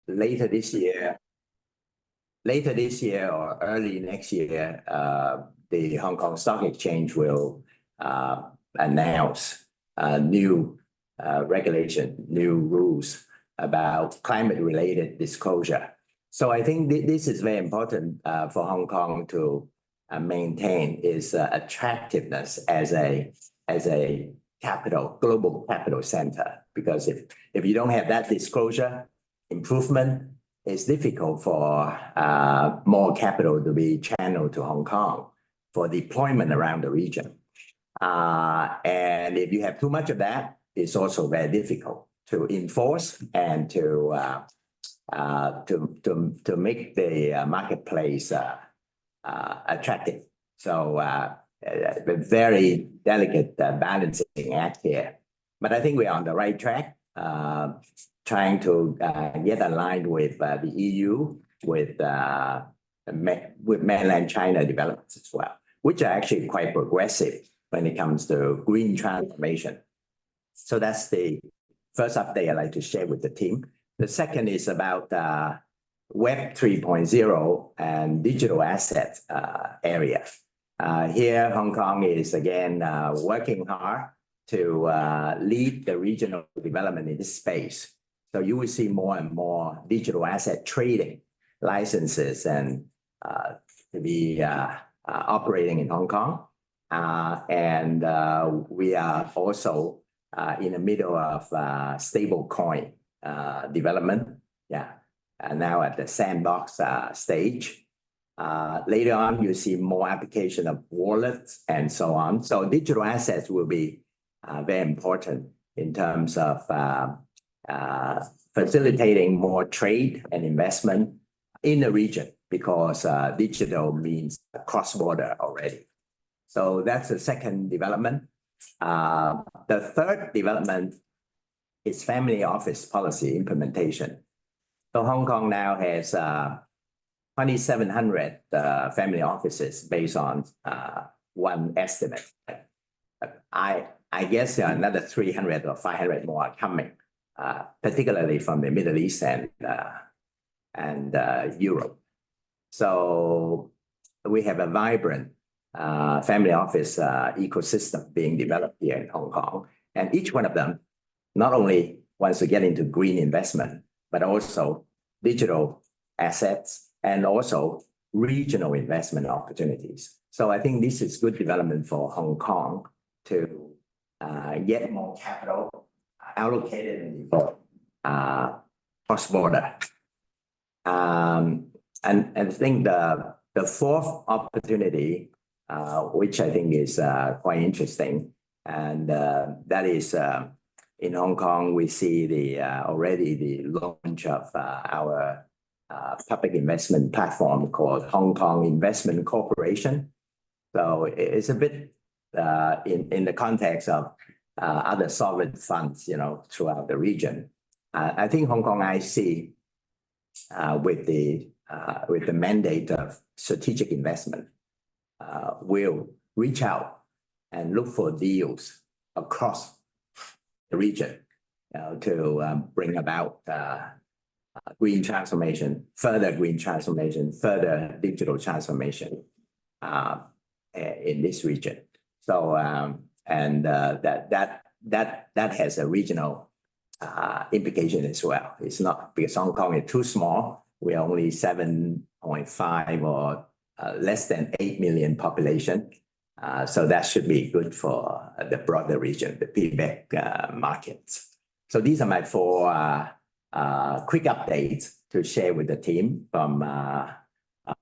later this year or early next year, the Hong Kong Stock Exchange will announce new regulation, new rules about climate-related disclosure. So I think this is very important for Hong Kong to maintain its attractiveness as a global capital center. Because if you don't have that disclosure improvement, it's difficult for more capital to be channeled to Hong Kong for deployment around the region. And if you have too much of that, it's also very difficult to enforce and to make the marketplace attractive. So a very delicate balancing act here. But I think we're on the right track, trying to get aligned with the EU, with mainland China developments as well, which are actually quite progressive when it comes to green transformation. So that's the first update I'd like to share with the team. The second is about Web 3.0 and digital asset area. Here, Hong Kong is again working hard to lead the regional development in this space. So you will see more and more digital asset trading licenses and to be operating in Hong Kong. And we are also in the middle of stable coin development. Yeah, and now at the sandbox stage. Later on, you see more application of wallets and so on. So digital assets will be very important in terms of facilitating more trade and investment in the region, because digital means cross-border already. So that's the second development. The third development is family office policy implementation. So Hong Kong now has 2,700 family offices based on one estimate. I guess there are another 300 or 500 more are coming, particularly from the Middle East and Europe. So we have a vibrant family office ecosystem being developed here in Hong Kong. And each one of them not only wants to get into green investment, but also digital assets and also regional investment opportunities. So I think this is good development for Hong Kong to get more capital allocated and cross-border. And I think the fourth opportunity, which I think is quite interesting, and that is in Hong Kong, we see already the launch of our public investment platform called Hong Kong Investment Corporation. So it's a bit in the context of other sovereign funds, throughout the region. I think Hong Kong IC with the mandate of strategic investment will reach out and look for deals across the region to bring about green transformation, further digital transformation in this region. So and that has a regional implication as well. It's not because Hong Kong is too small. We're only 7.5 or less than 8 million population. So that should be good for the broader region, the PBEC markets. So these are my four quick updates to share with the team from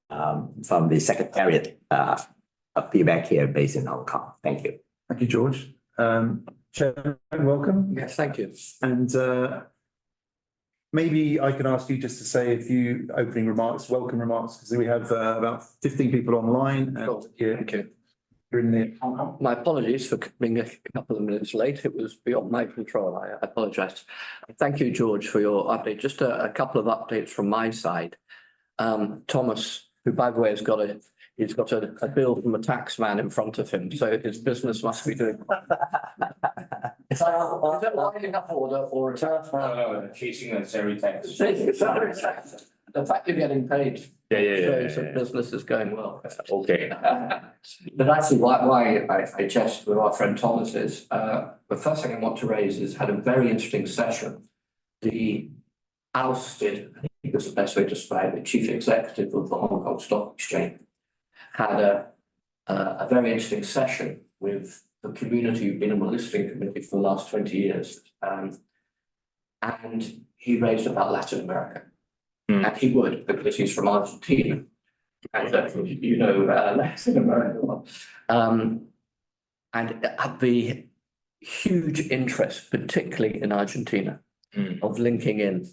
the Secretariat of PBEC here based in Hong Kong. Thank you. Thank you, George. Chairman, welcome. Yes, thank you. And maybe I could ask you just to say a few opening remarks, welcome remarks, because we have about 15 people online. Sure. Thank you. You're in the Hong Kong. My apologies for being a couple of minutes late. It was beyond my control. I apologize. Thank you, George, for your update. Just a couple of updates from my side. Thomas, who, by the way, has got He's got a bill from a tax man in front of him, so his business must be doing. Is that winding up order or a tax? No, chasing a salary tax. The fact you're getting paid Yeah. shows that business is going well. Okay. But actually, why I jest with our friend Thomas is, the first thing I want to raise is had a very interesting session. The ousted, I think is the best way to describe it, chief executive of the Hong Kong Stock Exchange had a very interesting session with the community who've been on the listing committee for the last 20 years. And he raised about Latin America. And he would, because he's from Argentina. And Latin America well. And the huge interest, particularly in Argentina, of linking in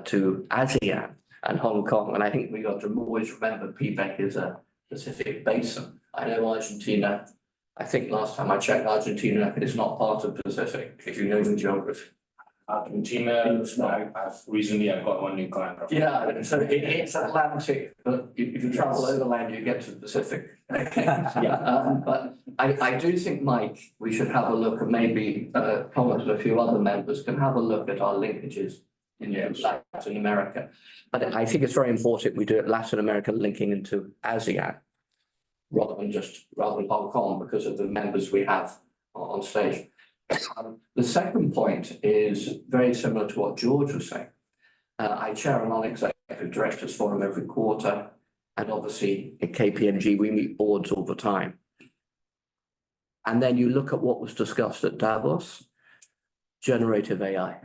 to ASEAN and Hong Kong. And I think we got to always remember PBEC is a Pacific basin. I know Argentina, I think last time I checked, Argentina is not part of Pacific, if you know the geography. Argentina, I've recently I got one new client. Yeah, so it's Atlantic, but if you travel overland, you get to the Pacific. But I do think, Mike, we should have a look, and maybe Thomas and a few other members can have a look at our linkages in Latin America. But I think it's very important we do it Latin America linking into ASEAN rather than Hong Kong because of the members we have on stage. The second point is very similar to what George was saying. I chair a non-executive directors forum every quarter, and obviously at KPMG we meet boards all the time. And then you look at what was discussed at Davos, generative AI.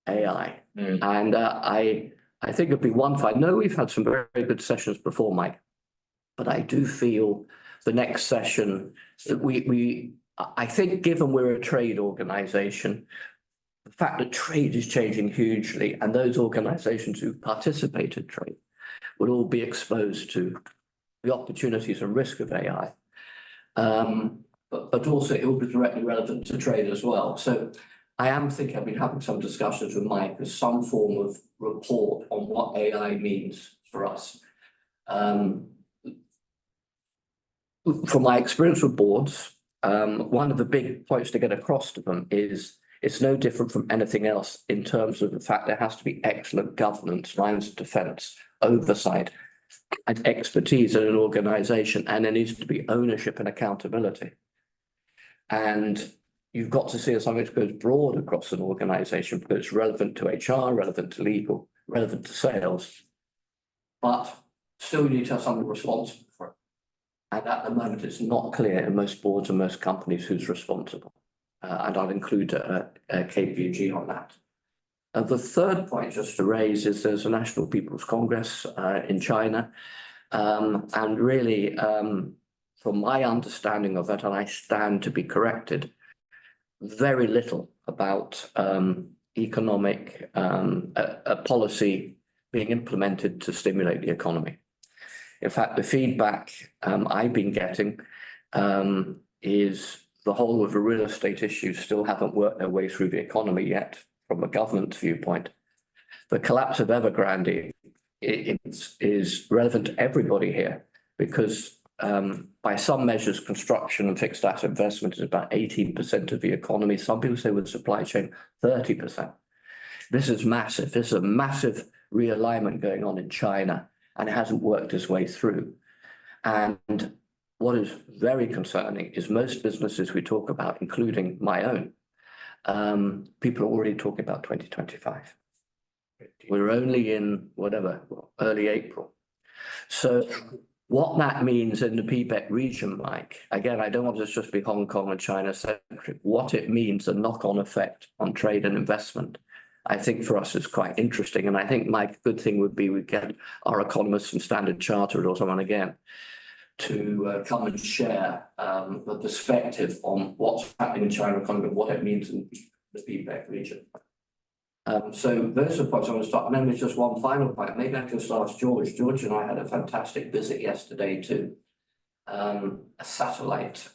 And I think it'd be wonderful. I know we've had some very, very good sessions before, Mike, but I do feel the next session I think given we're a trade organization, the fact that trade is changing hugely and those organizations who participate in trade will all be exposed to the opportunities and risk of AI. But also it will be directly relevant to trade as well. So I am thinking I've been having some discussions with Mike as some form of report on what AI means for us. From my experience with boards, one of the big points to get across to them is it's no different from anything else in terms of the fact there has to be excellent governance, lines of defense, oversight, and expertise in an organization, and there needs to be ownership and accountability. And you've got to see something that goes broad across an organization because it's relevant to HR, relevant to legal, relevant to sales, but still you need to have someone responsible for it. And at the moment, it's not clear in most boards and most companies who's responsible. And I'll include KPMG on that. The third point just to raise is there's a National People's Congress in China. And really, from my understanding of that, and I stand to be corrected, very little about economic policy being implemented to stimulate the economy. In fact, the feedback I've been getting is the whole of the real estate issues still haven't worked their way through the economy yet from a government viewpoint. The collapse of Evergrande is relevant to everybody here because by some measures, construction and fixed asset investment is about 18% of the economy. Some people say with supply chain, 30%. This is massive. This is a massive realignment going on in China. And it hasn't worked its way through. And what is very concerning is most businesses we talk about, including my own, people are already talking about 2025. We're only in early April. So what that means in the PBEC region, Mike, again, I don't want this just be Hong Kong and China centric, what it means, a knock-on effect on trade and investment. I think for us it's quite interesting. And I think, Mike, a good thing would be we get our economists from Standard Chartered or someone again to come and share the perspective on what's happening in China economy and what it means in the PBEC region. So those are the points I want to start. And then there's just one final point. Maybe I can just ask George. George and I had a fantastic visit yesterday to a satellite,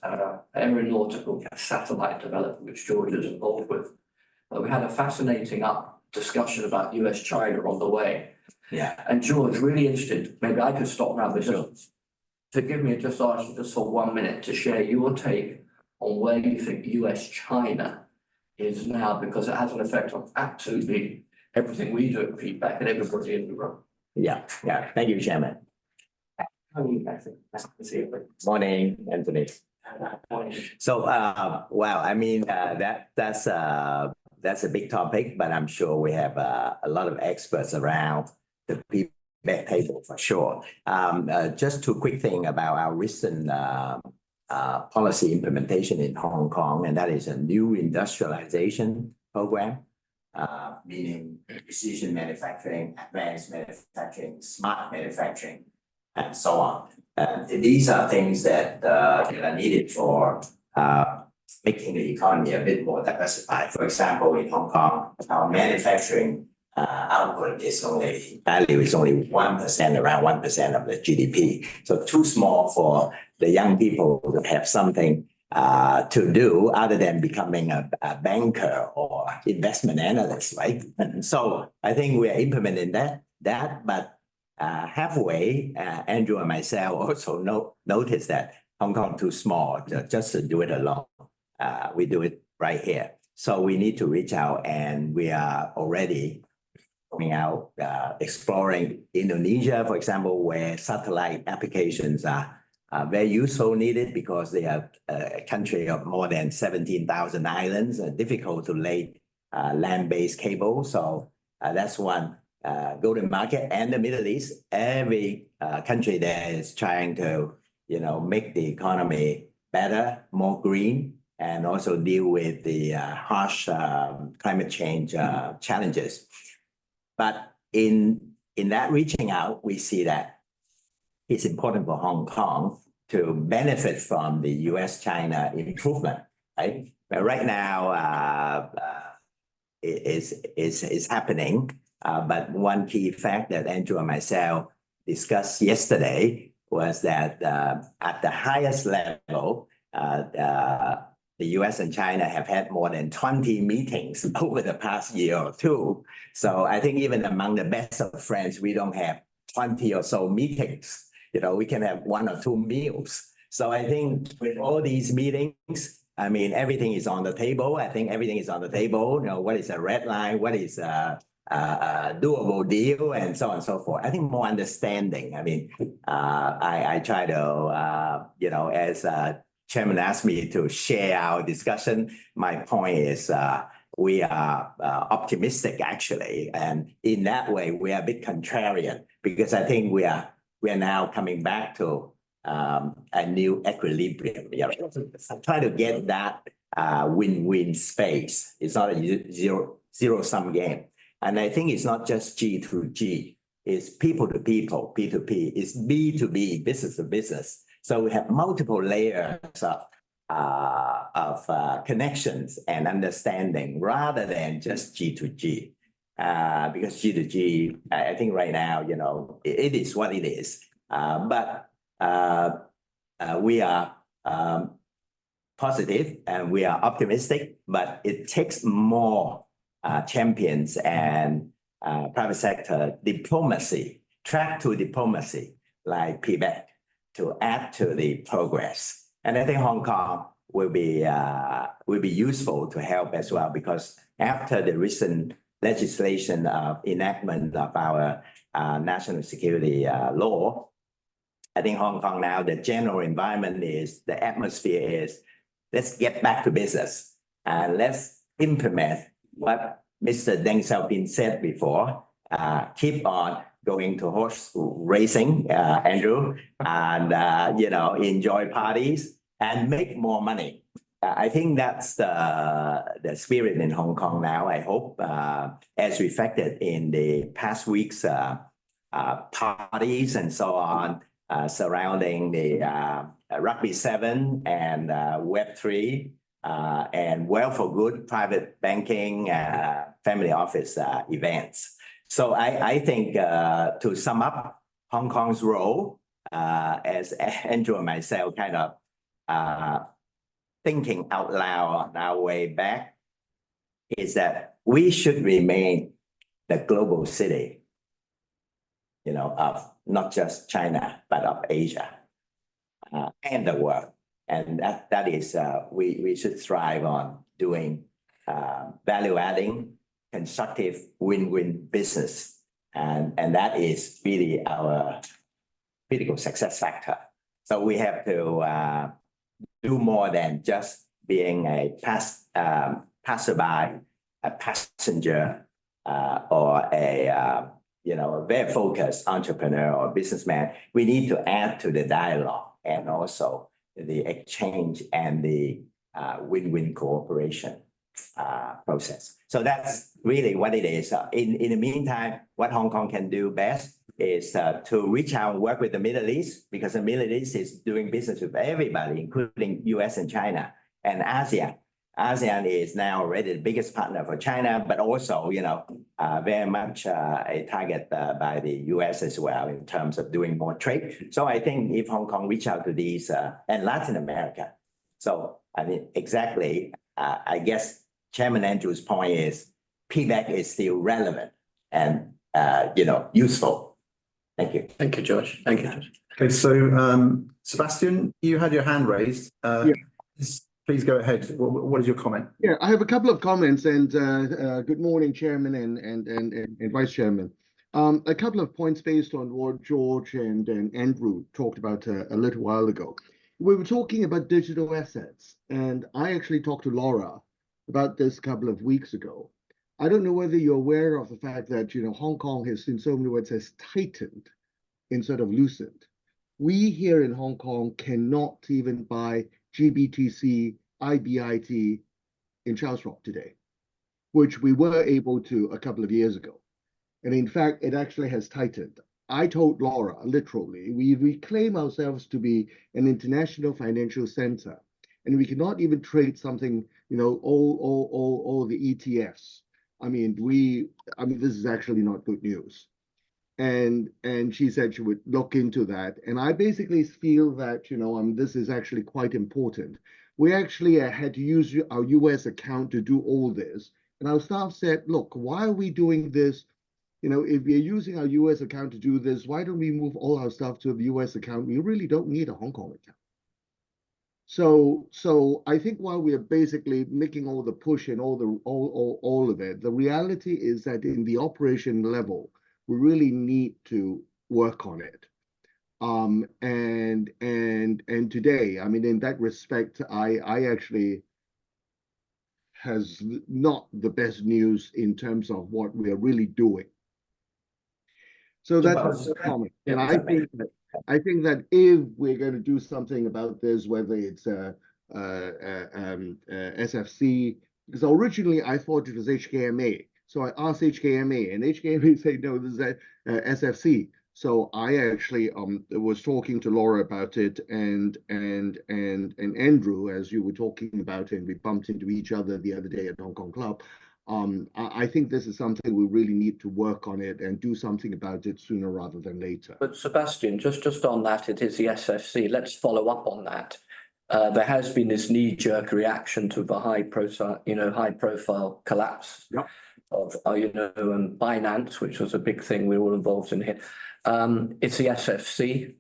aeronautical satellite development, which George is involved with. But we had a fascinating discussion about US-China on the way. Yeah. And George, really interested, maybe I could stop now, but forgive me, just ask you just for 1 minute to share your take on where you think US-China is now, because it has an effect on absolutely everything we do at PBEC and everybody in the room. Yeah, yeah. Thank you, Chairman. Morning, Anthony. So, well, I mean, that's a big topic, but I'm sure we have a lot of experts around the PBEC table for sure. Just two quick thing about our recent policy implementation in Hong Kong, and that is a new industrialization program, meaning precision manufacturing, advanced manufacturing, smart manufacturing, and so on. These are things that are needed for making the economy a bit more diversified. For example, in Hong Kong, our manufacturing output value is only 1%, around 1% of the GDP. So too small for the young people to have something to do other than becoming a banker or investment analyst, right? And so I think we are implementing that, but halfway, Andrew and myself also noticed that Hong Kong too small just to do it alone. We do it right here. So we need to reach out, and we are already going out, exploring Indonesia, for example, where satellite applications are very useful, needed, because they are a country of more than 17,000 islands, difficult to lay land-based cable. So that's one. Go to market, and the Middle East, every country there is trying to, make the economy better, more green, and also deal with the harsh climate change challenges. But in that reaching out, we see that it's important for Hong Kong to benefit from the US-China improvement, right? But right now, it is happening. But one key fact that Andrew and myself discussed yesterday was that at the highest level, the US and China have had more than 20 meetings over the past year or two. So I think even among the best of friends, we don't have 20 or so meetings. We can have 1 or 2 meals. So I think with all these meetings, I mean, everything is on the table. I think everything is on the table. What is a red line? What is a doable deal, and so on and so forth. I think more understanding. I mean, I try to, as Chairman asked me to share our discussion, my point is we are optimistic, actually. And in that way, we are a bit contrarian, because I think we are now coming back to a new equilibrium. Try to get that win-win space. It's not a zero-sum game. And I think it's not just G to G, it's people to people, P2P, it's B to B, business to business. So we have multiple layers of connections and understanding rather than just G to G. Because G to G, I think right now, it is what it is. But we are positive and we are optimistic, but it takes more champions and private sector diplomacy, track to diplomacy, like PBEC, to add to the progress. And I think Hong Kong will be useful to help as well, because after the recent legislation of enactment of our national security law, I think Hong Kong now, the general environment is, the atmosphere is, let's get back to business and let's implement what Mr. Deng Xiaoping said before, keep on going to horse racing, Andrew, and, enjoy parties and make more money. I think that's the spirit in Hong Kong now, I hope, as reflected in the past week's parties and so on, surrounding the Rugby 7 and Web3 and Wealth for Good private banking, family office events. So I think to sum up Hong Kong's role, as Andrew and myself kind of thinking out loud on our way back, is that we should remain the global city, of not just China, but of Asia. and the work. And that is, we should strive on doing value-adding, constructive, win-win business. And that is really our critical success factor. So we have to do more than just being a passerby, a passenger, or a very focused entrepreneur or businessman. We need to add to the dialogue and also the exchange and the win-win cooperation process. So that's really what it is. In the meantime, what Hong Kong can do best is to reach out and work with the Middle East, because the Middle East is doing business with everybody, including US and China and ASEAN. ASEAN is now already the biggest partner for China, but also, very much a target by the US as well in terms of doing more trade. So I think if Hong Kong reach out to these and Latin America. So I mean, exactly, I guess Chairman Andrew's point is PBEC is still relevant and, useful. Thank you. Thank you, George. Thank you, George. Okay, so Sebastian, you had your hand raised. Please go ahead. What is your comment? Yeah, I have a couple of comments, and good morning, Chairman and Vice Chairman. A couple of points based on what George and Andrew talked about a little while ago. We were talking about digital assets, and I actually talked to Laura about this a couple of weeks ago. I don't know whether you're aware of the fact that Hong Kong has, in so many words, has tightened instead of loosened. We here in Hong Kong cannot even buy GBTC, IBIT in Charles Rock today, which we were able to a couple of years ago. And in fact, it actually has tightened. I told Laura, literally, we claim ourselves to be an international financial center, and we cannot even trade something, all the ETFs. I mean, this is actually not good news. And she said she would look into that. And I basically feel that, this is actually quite important. We actually had to use our US account to do all this. And our staff said, look, why are we doing this? If we're using our US account to do this, why don't we move all our stuff to a US account? We really don't need a Hong Kong account. So I think while we are basically making all the push and all of it, the reality is that in the operation level, we really need to work on it. And today, I mean, in that respect, I actually has not the best news in terms of what we are really doing. So that's a comment. And I think that if we're going to do something about this, whether it's SFC, because originally I thought it was HKMA. So I asked HKMA, and HKMA said, no, this is SFC. So I actually was talking to Laura about it, and Andrew, as you were talking about it, and we bumped into each other the other day at Hong Kong Club. I think this is something we really need to work on it and do something about it sooner rather than later. But Sebastian, just on that, it is the SFC. Let's follow up on that. There has been this knee-jerk reaction to the high-profile collapse of Binance, which was a big thing we were involved in here. It's the SFC.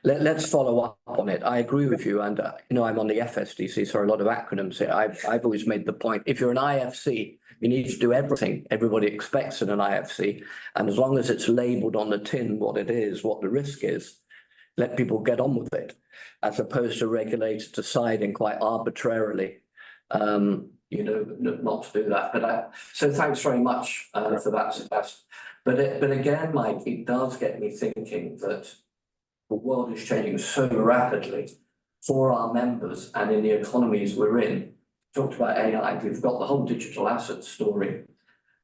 Let's follow up on it. I agree with you, and I'm on the FSDC, so a lot of acronyms here. I've always made the point: if you're an IFC, you need to do everything everybody expects in an IFC, and as long as it's labelled on the tin what it is, what the risk is, let people get on with it, as opposed to regulators deciding quite arbitrarily, not to do that. But so thanks very much for that, Sebastian. But again, Mike, it does get me thinking that the world is changing so rapidly for our members and in the economies we're in. Talked about AI, we've got the whole digital asset story.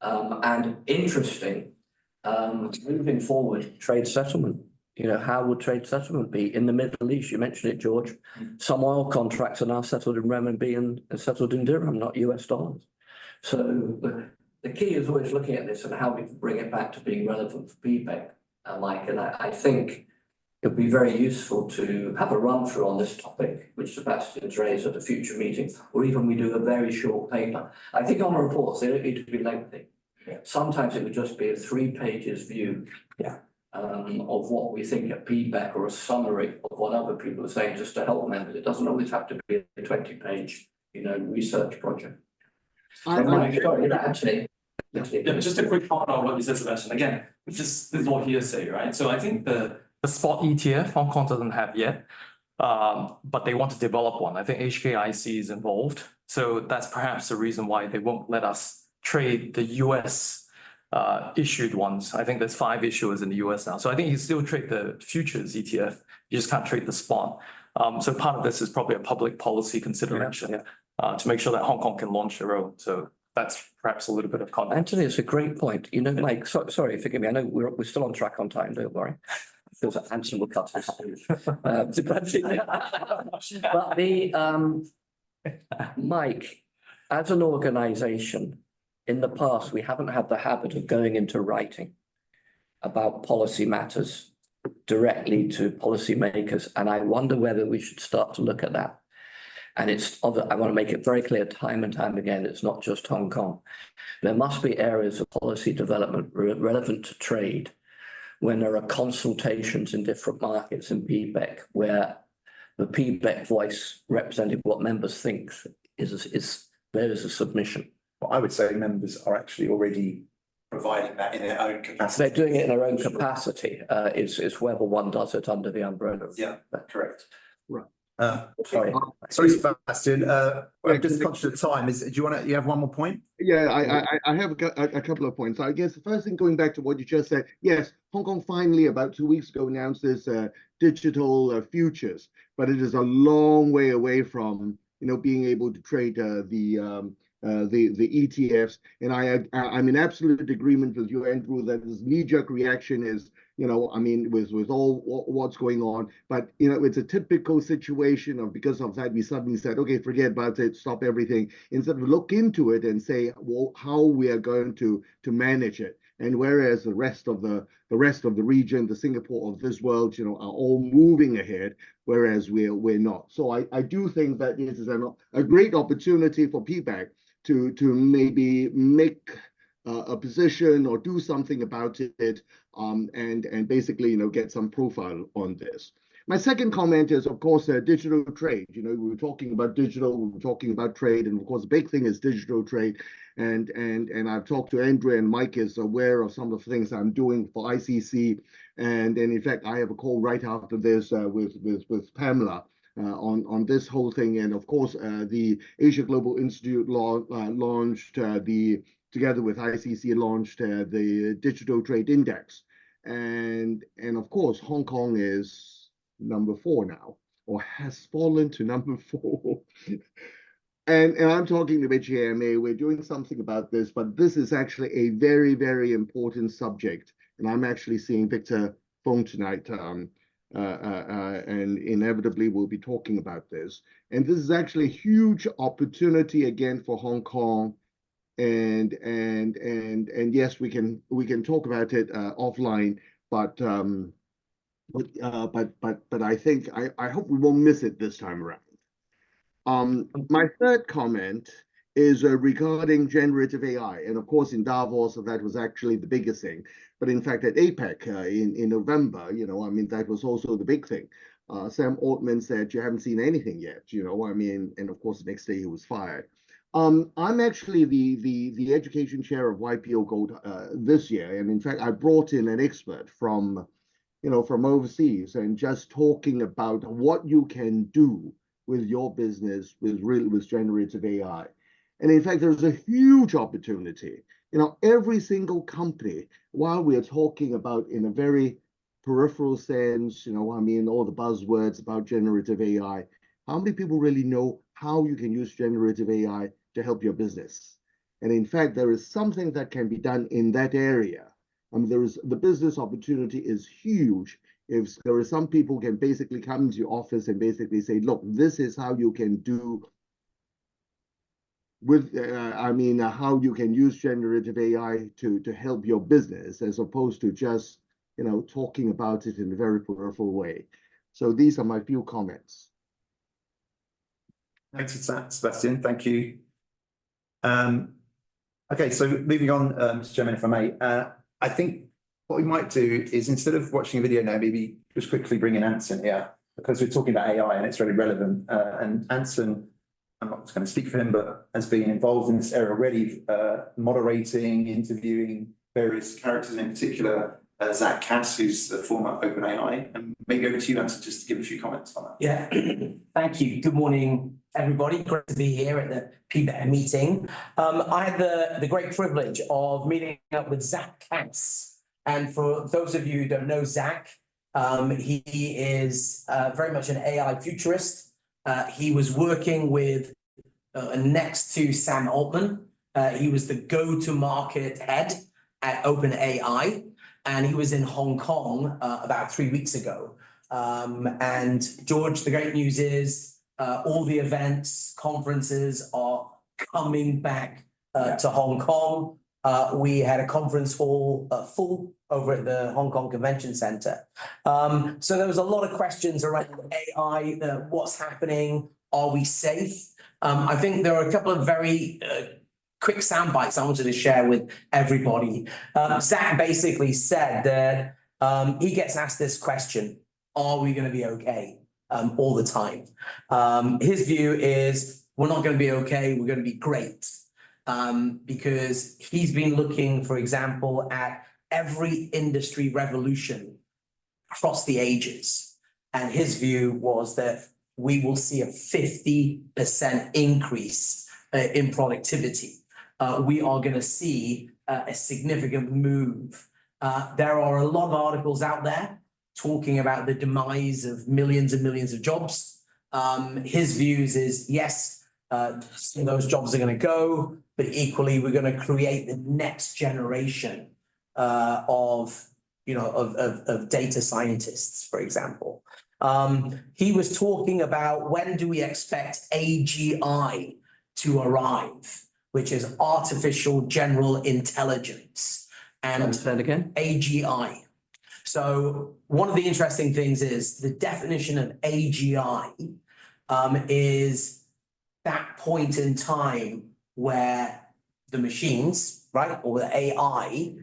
And interesting, moving forward, trade settlement. How would trade settlement be in the Middle East? You mentioned it, George. Some oil contracts are now settled in renminbi and settled in dirham, not US dollars. So the key is always looking at this and how we can bring it back to being relevant for PBEC, Mike. And I think it would be very useful to have a run through on this topic, which Sebastian's raised at a future meeting, or even we do a very short paper. I think on reports, they don't need to be lengthy. Sometimes it would just be a 3 pages view of what we think at PBEC or a summary of what other people are saying just to help members. It doesn't always have to be a 20-page, research project. Sorry, Anthony. Yeah, just a quick comment on what you said, Sebastian. Again, this is all hearsay, right? So I think the spot ETF, Hong Kong doesn't have yet, but they want to develop one. I think HKIC is involved. So that's perhaps the reason why they won't let us trade the US issued ones. I think there's 5 issuers in the US now. So I think you still trade the futures ETF. You just can't trade the spot. So part of this is probably a public policy consideration to make sure that Hong Kong can launch their own. So that's perhaps a little bit of context. Anthony, it's a great point. Mike, sorry, forgive me. I know we're still on track on time, don't worry. Because Anson will cut us. But Mike, as an organisation, in the past, we haven't had the habit of going into writing about policy matters directly to policymakers, and I wonder whether we should start to look at that. And I want to make it very clear time and time again, it's not just Hong Kong. There must be areas of policy development relevant to trade when there are consultations in different markets in PBEC, where the PBEC voice representing what members think there is a submission. Well, I would say members are actually already providing that in their own capacity. They're doing it in their own capacity. It's whether one does it under the umbrella. Yeah, correct. Right. Sorry, Sebastian. I'm just conscious of time. You have one more point? Yeah, I have a couple of points. I guess the first thing, going back to what you just said, yes, Hong Kong finally about 2 weeks ago announced this digital futures, but it is a long way away from being able to trade the ETFs. And I'm in absolute agreement with you, Andrew, that this knee-jerk reaction is, with all what's going on. But, it's a typical situation of, because of that, we suddenly said, okay, forget about it, stop everything, instead of look into it and say, well, how we are going to manage it. And whereas the rest of the region, the Singapore of this world, are all moving ahead, whereas we're not. So I do think that this is a great opportunity for PBEC to maybe make a position or do something about it, and basically get some profile on this. My second comment is, of course, digital trade. We were talking about digital, we were talking about trade, and of course, the big thing is digital trade. And I've talked to Andrew, and Mike is aware of some of the things I'm doing for ICC. And in fact, I have a call right after this with Pamela on this whole thing. And of course, the Asia Global Institute launched together with ICC, launched the Digital Trade Index. And of course, Hong Kong is number 4 now, or has fallen to number 4. And I'm talking to HAMA, we're doing something about this, but this is actually a very, very important subject. And I'm actually seeing Victor Fung tonight, and inevitably we'll be talking about this. And this is actually a huge opportunity again for Hong Kong. And yes, we can talk about it offline, but I think I hope we won't miss it this time around. My third comment is regarding generative AI, and of course in Davos, that was actually the biggest thing. But in fact, at APEC in November, that was also the big thing. Sam Altman said, "You haven't seen anything yet," and of course the next day he was fired. I'm actually the education chair of YPO Gold this year, and in fact, I brought in an expert from overseas, and just talking about what you can do with your business with generative AI. And in fact, there's a huge opportunity. Every single company, while we are talking about in a very peripheral sense, all the buzzwords about generative AI, how many people really know how you can use generative AI to help your business? And in fact, there is something that can be done in that area. The business opportunity is huge. If there are some people who can basically come into your office and basically say, look, this is how you can do how you can use generative AI to help your business, as opposed to just, talking about it in a very peripheral way. So these are my few comments. Thanks for that, Sebastian. Thank you. Okay, so moving on, Mr. Chairman, if I may. I think what we might do is, instead of watching a video now, maybe just quickly bring in Anson here, because we're talking about AI and it's really relevant. And Anson, I'm not going to speak for him, but has been involved in this area already, moderating, interviewing various characters, in particular Zach Kass, who's the former OpenAI. And maybe over to you, Anson, just to give a few comments on that. Yeah, thank you. Good morning, everybody. Great to be here at the PBEC meeting. I had the great privilege of meeting up with Zach Kass. And for those of you who don't know Zach, he is very much an AI futurist. He was working with next to Sam Altman. He was the go-to-market head at OpenAI, and he was in Hong Kong about 3 weeks ago. And George, the great news is all the events, conferences are coming back to Hong Kong. We had a conference hall full over at the Hong Kong Convention Center. So there was a lot of questions around AI, what's happening, are we safe? I think there are a couple of very quick sound bites I wanted to share with everybody. Zach basically said that he gets asked this question, are we going to be okay all the time? His view is we're not going to be okay, we're going to be great. Because he's been looking, for example, at every industry revolution across the ages. And his view was that we will see a 50% increase in productivity. We are going to see a significant move. There are a lot of articles out there talking about the demise of millions and millions of jobs. His views is, yes, some of those jobs are going to go, but equally we're going to create the next generation of data scientists, for example. He was talking about, when do we expect AGI to arrive, which is artificial general intelligence. And again? AGI. So one of the interesting things is the definition of AGI is that point in time where the machines, right, or the AI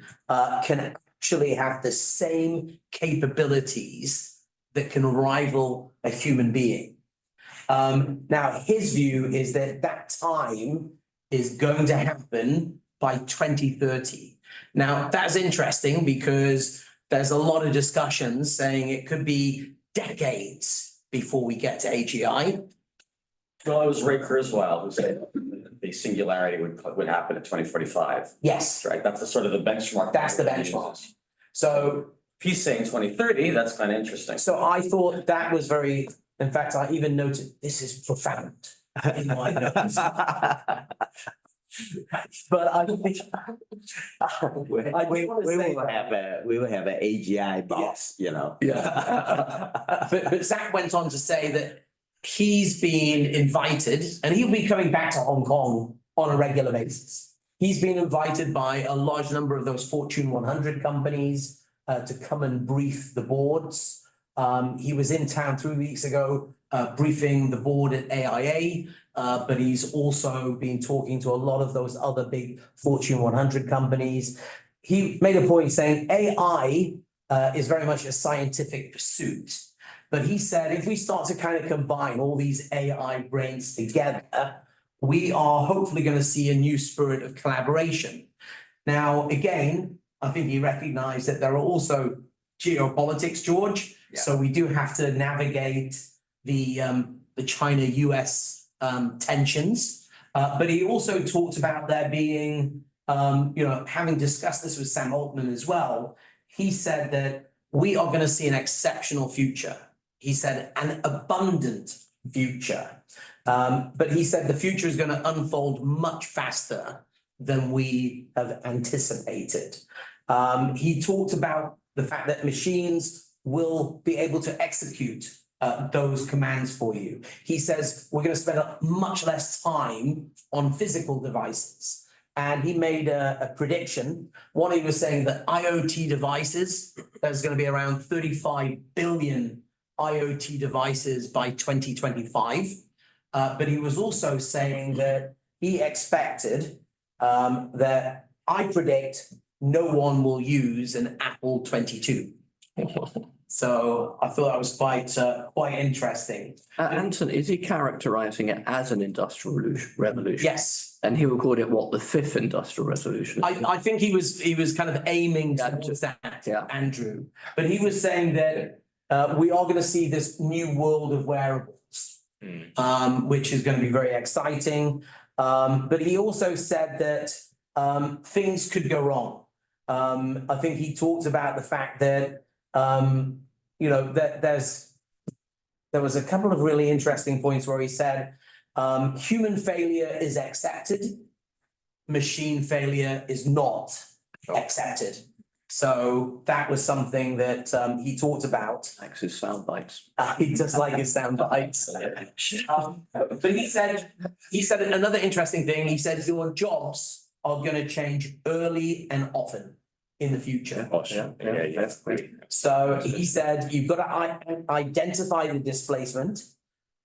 can actually have the same capabilities that can rival a human being. Now, his view is that that time is going to happen by 2030. Now, that's interesting because there's a lot of discussions saying it could be decades before we get to AGI. Well, it was Ray Kurzweil who said the singularity would happen in 2045. Yes. Right, that's the sort of the benchmark. That's the benchmark. So if he's saying 2030, that's kind of interesting. So I thought that was very, in fact, I even noted, this is profound in my notes. But I think we will have an AGI boss, you know. Yeah. But Zach went on to say that he's been invited, and he'll be coming back to Hong Kong on a regular basis. He's been invited by a large number of those Fortune 100 companies to come and brief the boards. He was in town 3 weeks ago briefing the board at AIA, but he's also been talking to a lot of those other big Fortune 100 companies. He made a point saying AI is very much a scientific pursuit. But he said, if we start to kind of combine all these AI brains together, we are hopefully going to see a new spirit of collaboration. Now, again, I think he recognized that there are also geopolitics, George. Yeah. So we do have to navigate the China-US tensions. But he also talked about there being, having discussed this with Sam Altman as well, he said that we are going to see an exceptional future. He said an abundant future. But he said the future is going to unfold much faster than we have anticipated. He talked about the fact that machines will be able to execute those commands for you. He says we're going to spend much less time on physical devices. And he made a prediction. One, he was saying that IoT devices, there's going to be around 35 billion IoT devices by 2025. But he was also saying that he expected that I predict no one will use an Apple 22. So I thought that was quite interesting. Anson, is he characterizing it as an industrial revolution? Yes. And he would call it what, the fifth industrial revolution? I think he was kind of aiming towards that, yeah. Andrew. But he was saying that we are going to see this new world of wearables, which is going to be very exciting. But he also said that things could go wrong. I think he talked about the fact that you know, that there was a couple of really interesting points where he said human failure is accepted, machine failure is not accepted. So that was something that he talked about. Likes his sound bites. He does like his sound bites. But he said another interesting thing. He said your jobs are going to change early and often in the future. So he said you've got to identify the displacement.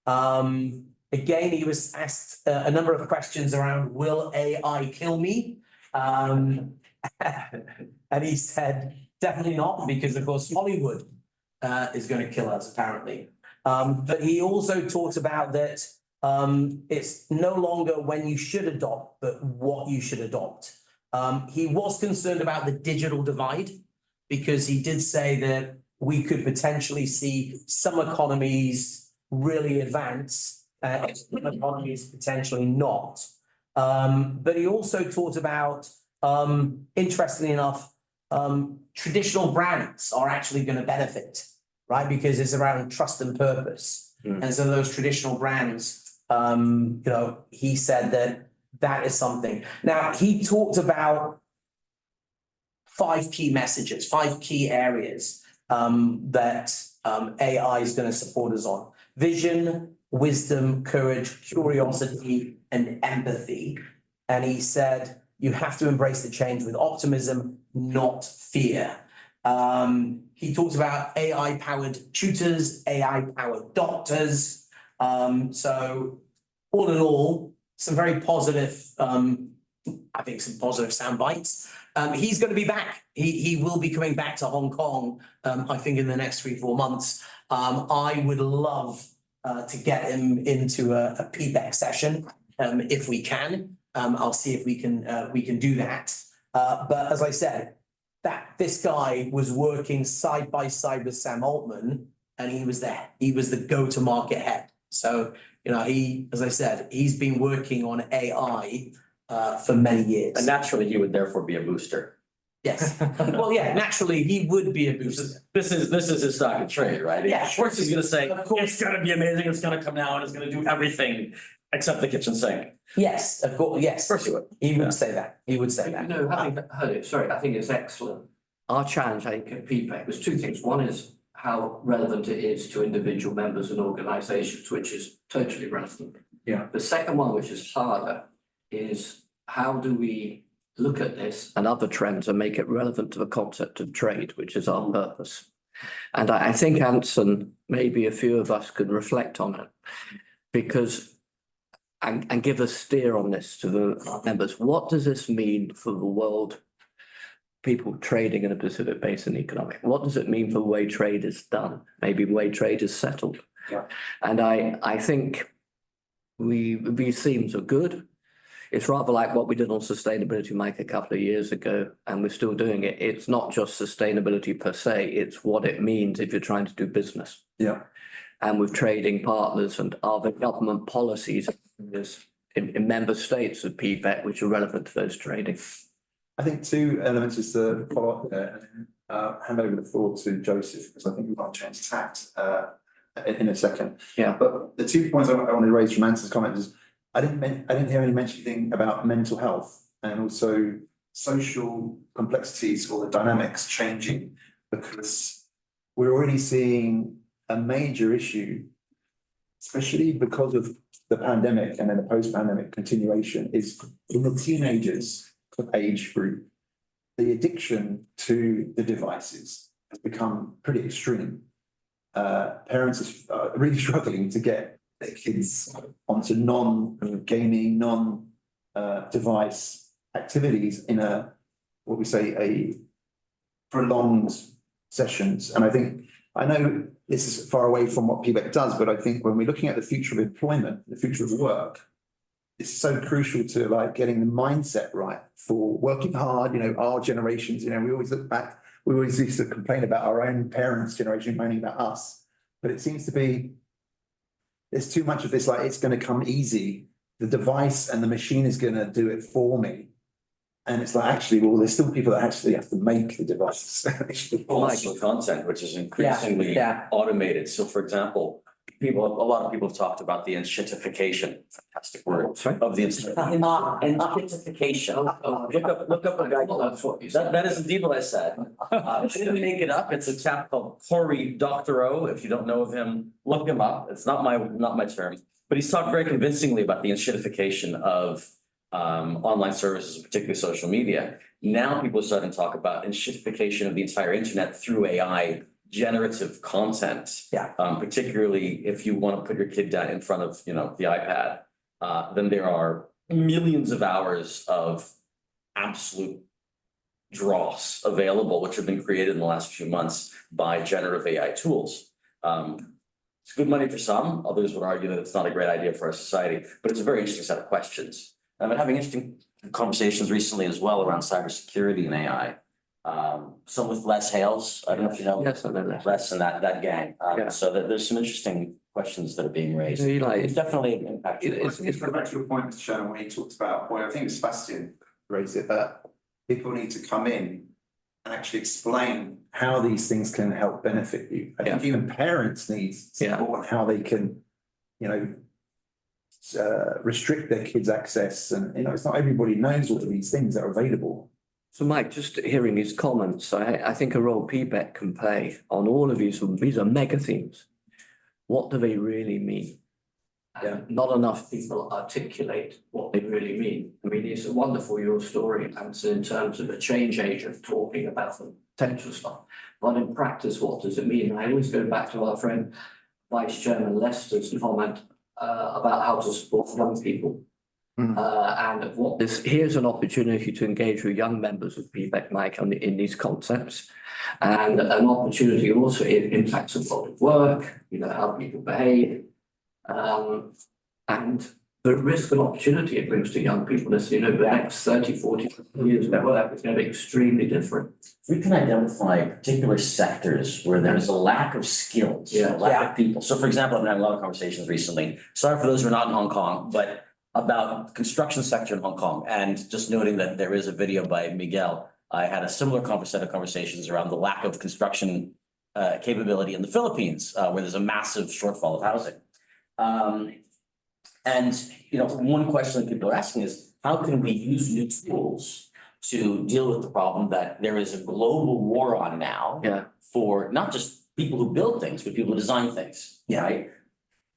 Again, he was asked a number of questions around, will AI kill me? And he said, definitely not, because of course Hollywood is going to kill us apparently. But he also talked about that it's no longer when you should adopt, but what you should adopt. He was concerned about the digital divide because he did say that we could potentially see some economies really advance, some economies potentially not. But he also talked about, interestingly enough, traditional brands are actually going to benefit, right? Because it's around trust and purpose. And so those traditional brands, you know, he said that is something. Now, he talked about 5 key messages, 5 key areas that AI is going to support us on. Vision, wisdom, courage, curiosity, and empathy. And he said, you have to embrace the change with optimism, not fear. He talked about AI-powered tutors, AI-powered doctors. So all in all, some very positive, I think some positive sound bites. He's going to be back. He will be coming back to Hong Kong, I think in the next 3-4 months. I would love to get him into a PBEC session if we can. I'll see if we can do that. But as I said, this guy was working side by side with Sam Altman, and he was there. He was the go-to-market head. So, you know, as I said, he's been working on AI for many years. And naturally, he would therefore be a booster. Yes. Well, yeah, naturally, he would be a booster. This is his stock and trade, right? Yeah. Of course, he's gonna say, Of course. it's gonna be amazing, it's gonna come now, and it's gonna do everything except the kitchen sink. Yes, of course, yes. Of course he would. He would say that. He would say You that. know, having heard it, sorry, I think it's excellent. Our challenge, I think, at PBEC was 2 things. One is how relevant it is to individual members and organizations, which is totally relevant. Yeah. The second one, which is harder, is how do we look at this and other trends and make it relevant to the concept of trade, which is our purpose. And I think Anson, maybe a few of us could reflect on it, because and give a steer on this to the members. What does this mean for the world, people trading in a Pacific Basin economic? What does it mean for the way trade is done? Maybe the way trade is settled. Yeah. And I think these themes are good. It's rather like what we did on sustainability, Mike, a couple of years ago, and we're still doing it. It's not just sustainability per se, it's what it means if you're trying to do business. Yeah. And with trading partners, and are the government policies in member states of PBEC which are relevant to those trading? I think 2 elements is the follow up there, and then hand over the floor to Joseph, because I think we might change tact in a second. Yeah. But the 2 points I want to raise from Anson's comment is I didn't hear any mention about mental health and also social complexities or the dynamics changing, because we're already seeing a major issue, especially because of the pandemic and then the post-pandemic continuation, is in the teenagers age group, the addiction to the devices has become pretty extreme. Parents are really struggling to get their kids onto non-gaming, non-device activities in a what we say, a prolonged sessions. And I know this is far away from what PBEC does, but I think when we're looking at the future of employment, the future of work, it's so crucial to like getting the mindset right for working hard. You know, our generations, you know, we always look back, we always used to complain about our own parents' generation, moaning about us. But it seems to be, there's too much of this, like it's going to come easy. The device and the machine is going to do it for me. And it's like, actually, well, there's still people that actually have to make the devices. Also content, which is increasingly automated. So for example, a lot of people have talked about the enshittification, fantastic word, of the enshittification. Look up a guy called, that is indeed what I said. I didn't make it up. It's a chap called Cory Doctorow. If you don't know of him, look him up. It's not my term, but he's talked very convincingly about the enshittification of online services, particularly social media. Now people are starting to talk about enshittification of the entire internet through AI generative content. Yeah. Particularly if you want to put your kid down in front of, you know, the iPad, then there are millions of hours of absolute dross available, which have been created in the last few months by generative AI tools. It's good money for some, others would argue that it's not a great idea for our society, but it's a very interesting set of questions. I've been having interesting conversations recently as well around cybersecurity and AI. Some with Les Hales, I don't know if you know. Yes, I know Les. Les and that gang. So there's some interesting questions that are being raised. It's definitely an impact. It's back to your point, Mr. Shannon, when he talked about, well, I think it's Sebastian raised it, that people need to come in and actually explain how these things can help benefit you. I think even parents need support on how they can, you know, restrict their kids' access. And, you know, it's not everybody knows all of these things that are available. So Mike, just hearing his comments, I think a role PBEC can play on all of these are mega themes. What do they really mean? Not enough people articulate what they really mean. I mean, it's wonderful, your story, Anson, in terms of a change agent talking about the potential stuff. But in practice, what does it mean? And I always go back to our friend, Vice Chairman Lester's comment about how to support young people. And what here's an opportunity to engage with young members of PBEC, Mike, in these concepts, and an opportunity also in impacts of public work, you know, how people behave, and the risk and opportunity it brings to young people is, you know, the next 30, 40 years of work is going to be extremely different. If we can identify particular sectors where there's a lack of skills, a lack of people. So for example, I've been having a lot of conversations recently, sorry for those who are not in Hong Kong, but about the construction sector in Hong Kong, and just noting that there is a video by Miguel. I had a similar set of conversations around the lack of construction capability in the Philippines, where there's a massive shortfall of housing. And, you know, one question that people are asking is, how can we use new tools to deal with the problem that there is a global war on now for not just people who build things, but people who design things, right?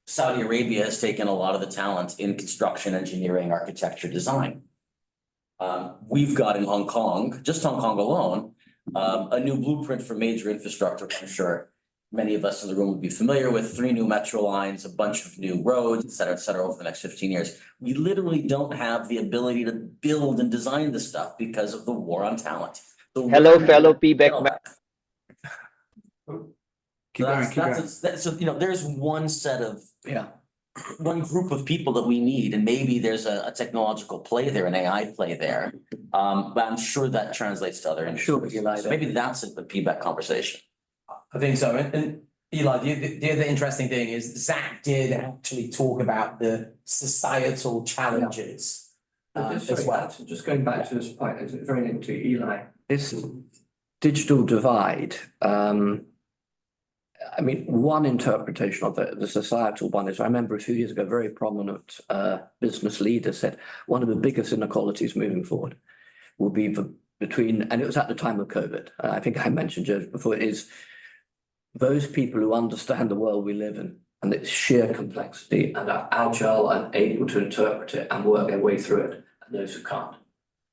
Saudi Arabia has taken a lot of the talent in construction, engineering, architecture, design. We've got in Hong Kong, just Hong Kong alone, a new blueprint for major infrastructure. I'm sure many of us in the room would be familiar with 3 new metro lines, a bunch of new roads, et cetera, over the next 15 years. We literally don't have the ability to build and design this stuff because of the war on talent. Hello, fellow PBEC. So, you know, there's one set of, one group of people that we need, and maybe there's a technological play there, an AI play there. But I'm sure that translates to other industries. So maybe that's the PBEC conversation. I think so. And Eli, the other interesting thing is Zach did actually talk about the societal challenges as well. Just going back to this point, it's very linked to Eli. This digital divide, I mean, one interpretation of the societal one is, I remember a few years ago, a very prominent business leader said, one of the biggest inequalities moving forward will be between, and it was at the time of COVID, I think I mentioned just before, is those people who understand the world we live in and its sheer complexity and are agile and able to interpret it and work their way through it, and those who can't.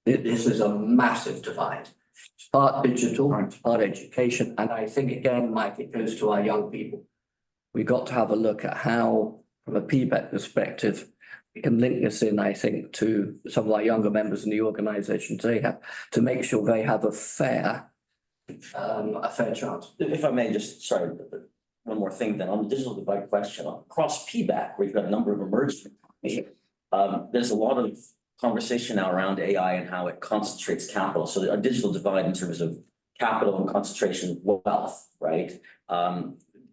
This is a massive divide. It's part digital, it's part education, and I think again, Mike, it goes to our young people. We've got to have a look at how, from a PBEC perspective, We can link this in, I think, to some of our younger members in the organizations they have to make sure they have a fair chance. If I may just, sorry, one more thing then on the digital divide question, across PBEC, we've got a number of emerging. There's a lot of conversation now around AI and how it concentrates capital. So a digital divide in terms of capital and concentration of wealth, right?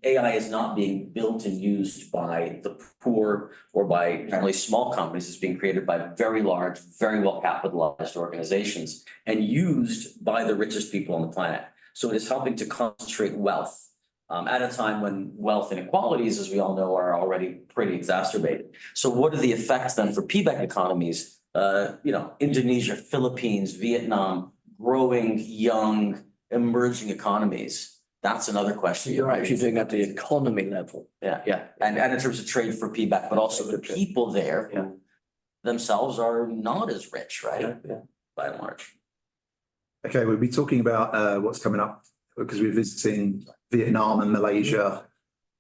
AI is not being built and used by the poor or by generally small companies. It's being created by very large, very well capitalized organizations and used by the richest people on the planet. So it is helping to concentrate wealth at a time when wealth inequalities, as we all know, are already pretty exacerbated. So what are the effects then for PBEC economies? Indonesia, Philippines, Vietnam, growing, young, emerging economies. That's another question. You're actually doing at the economy level. Yeah. And in terms of trade for PBEC, but also the people there who themselves are not as rich, right? Yeah. By and large. Okay, we'll be talking about what's coming up because we're visiting Vietnam and Malaysia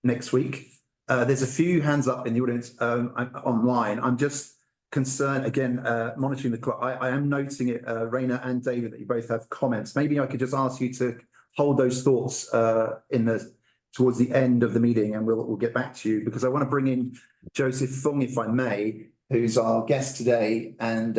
next week. There's a few hands up in the audience online. I'm just concerned, again, monitoring the clock. I am noting it, Raina and David, that you both have comments. Maybe I could just ask you to hold those thoughts towards the end of the meeting, and we'll get back to you because I want to bring in Joseph Fung, if I may, who's our guest today, and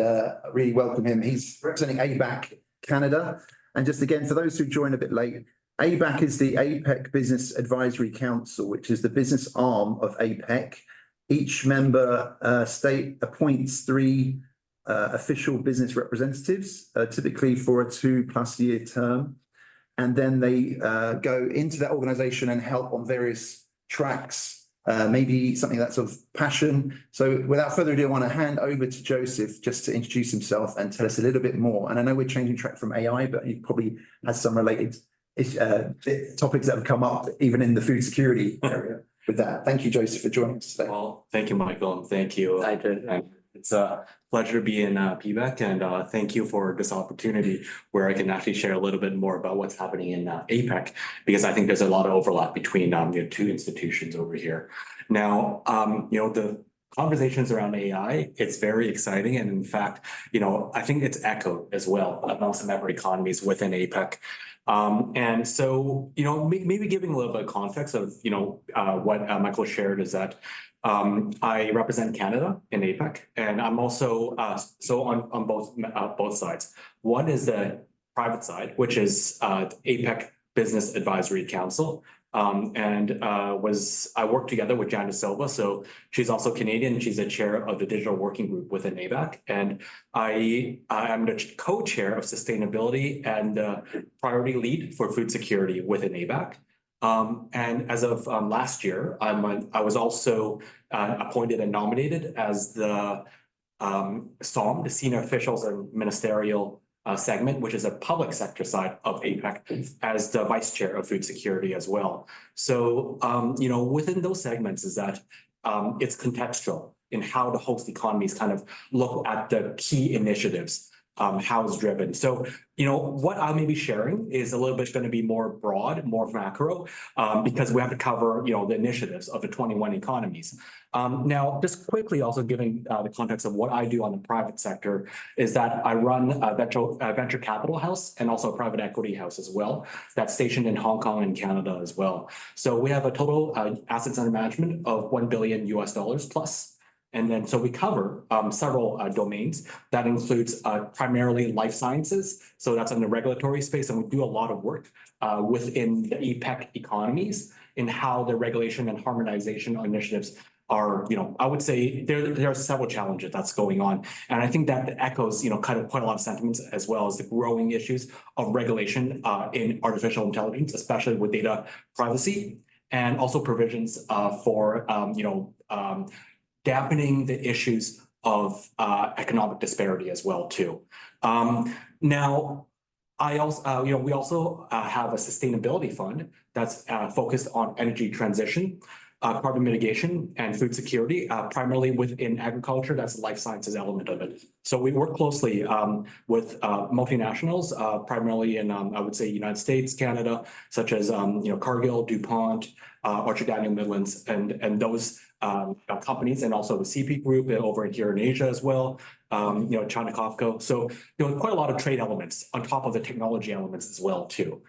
really welcome him. He's representing ABAC Canada, and just again for those who joined a bit late, ABAC is the APEC Business Advisory Council, which is the business arm of APEC. Each member state appoints 3 official business representatives, typically for a 2+ year term. And then they go into that organization and help on various tracks, maybe something that's of passion. So without further ado, I want to hand over to Joseph just to introduce himself and tell us a little bit more. And I know we're changing track from AI, but he probably has some related topics that have come up even in the food security area with that. Thank you, Joseph, for joining us today. Well, thank you, Michael, and thank you. I do. It's a pleasure to be in PBEC, and thank you for this opportunity where I can actually share a little bit more about what's happening in APEC, because I think there's a lot of overlap between 2 institutions over here. Now, the conversations around AI, it's very exciting, and in fact, I think it's echoed as well amongst the member economies within APEC. And so, maybe giving a little bit of context of, what Michael shared is that I represent Canada in APEC, and I'm also on both sides. One is the private side, which is APEC Business Advisory Council, and I work together with Janice Silva. So she's also Canadian. She's the chair of the digital working group within ABAC, and I am the co-chair of sustainability and the priority lead for food security within ABAC. And as of last year, I was also appointed and nominated as the SOM, the Senior Officials and Ministerial segment, which is a public sector side of APEC, as the vice chair of food security as well. So, within those segments is that it's contextual in how the host economies kind of look at the key initiatives, how it's driven. So, what I may be sharing is a little bit going to be more broad, more macro, because we have to cover, the initiatives of the 21 economies. Now, just quickly also giving the context of what I do on the private sector is that I run a venture capital house and also a private equity house as well that's stationed in Hong Kong and Canada as well. So we have a total assets under management of $1 billion plus. And then so we cover several domains. That includes primarily life sciences. So that's in the regulatory space. And we do a lot of work within the APEC economies in how the regulation and harmonization initiatives are, I would say there are several challenges that's going on. And I think that echoes, kind of quite a lot of sentiments as well as the growing issues of regulation in artificial intelligence, especially with data privacy, and also provisions for, dampening the issues of economic disparity as well too. Now, we also have a sustainability fund that's focused on energy transition. carbon mitigation and food security, primarily within agriculture. That's the life sciences element of it. So we work closely with multinationals, primarily in, I would say, United States, Canada, such as, Cargill, DuPont, Orchard Daniel Midlands, and those companies, and also the CP Group over here in Asia as well, China Coffco. So, quite a lot of trade elements on top of the technology elements as well, too.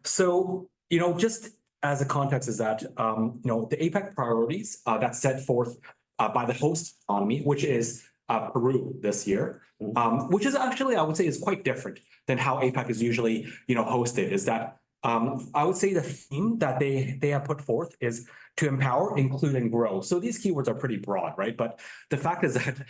So, just as a context is that, the APEC priorities that's set forth by the host economy, which is Peru this year, which is actually, I would say, is quite different than how APEC is usually, hosted, is that I would say the theme that they have put forth is to empower, include, and grow. So these keywords are pretty broad, right? But the fact is that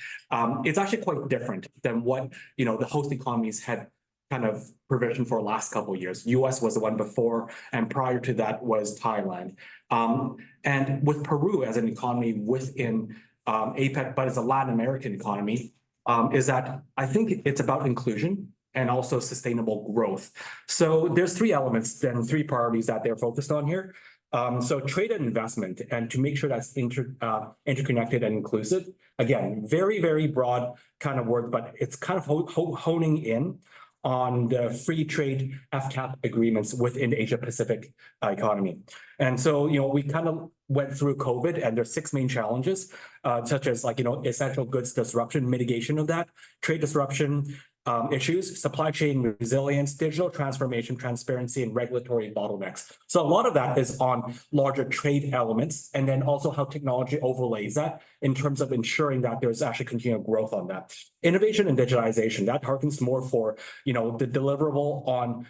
it's actually quite different than what, the host economies had kind of provision for the last couple of years. US was the one before, and prior to that was Thailand. And with Peru as an economy within APEC, but as a Latin American economy, is that I think it's about inclusion and also sustainable growth. So there's three elements and three priorities that they're focused on here. So trade and investment, and to make sure that's interconnected and inclusive. Again, very, very broad kind of word, but it's kind of honing in on the free trade FTAP agreements within the Asia-Pacific economy. And so, we kind of went through COVID, and there's 6 main challenges, such as essential goods disruption, mitigation of that, trade disruption, issues, supply chain resilience, digital transformation, transparency, and regulatory bottlenecks. So a lot of that is on larger trade elements, and then also how technology overlays that in terms of ensuring that there's actually continued growth on that. Innovation and digitalization, that harkens more for, the deliverable on,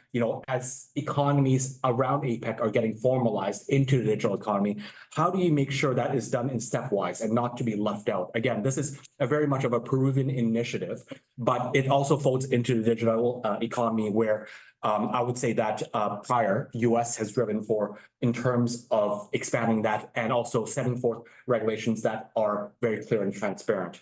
as economies around APEC are getting formalized into the digital economy, how do you make sure that is done in stepwise and not to be left out? Again, this is a very much of a Peruvian initiative, but it also folds into the digital economy where I would say that prior US has driven for in terms of expanding that and also setting forth regulations that are very clear and transparent.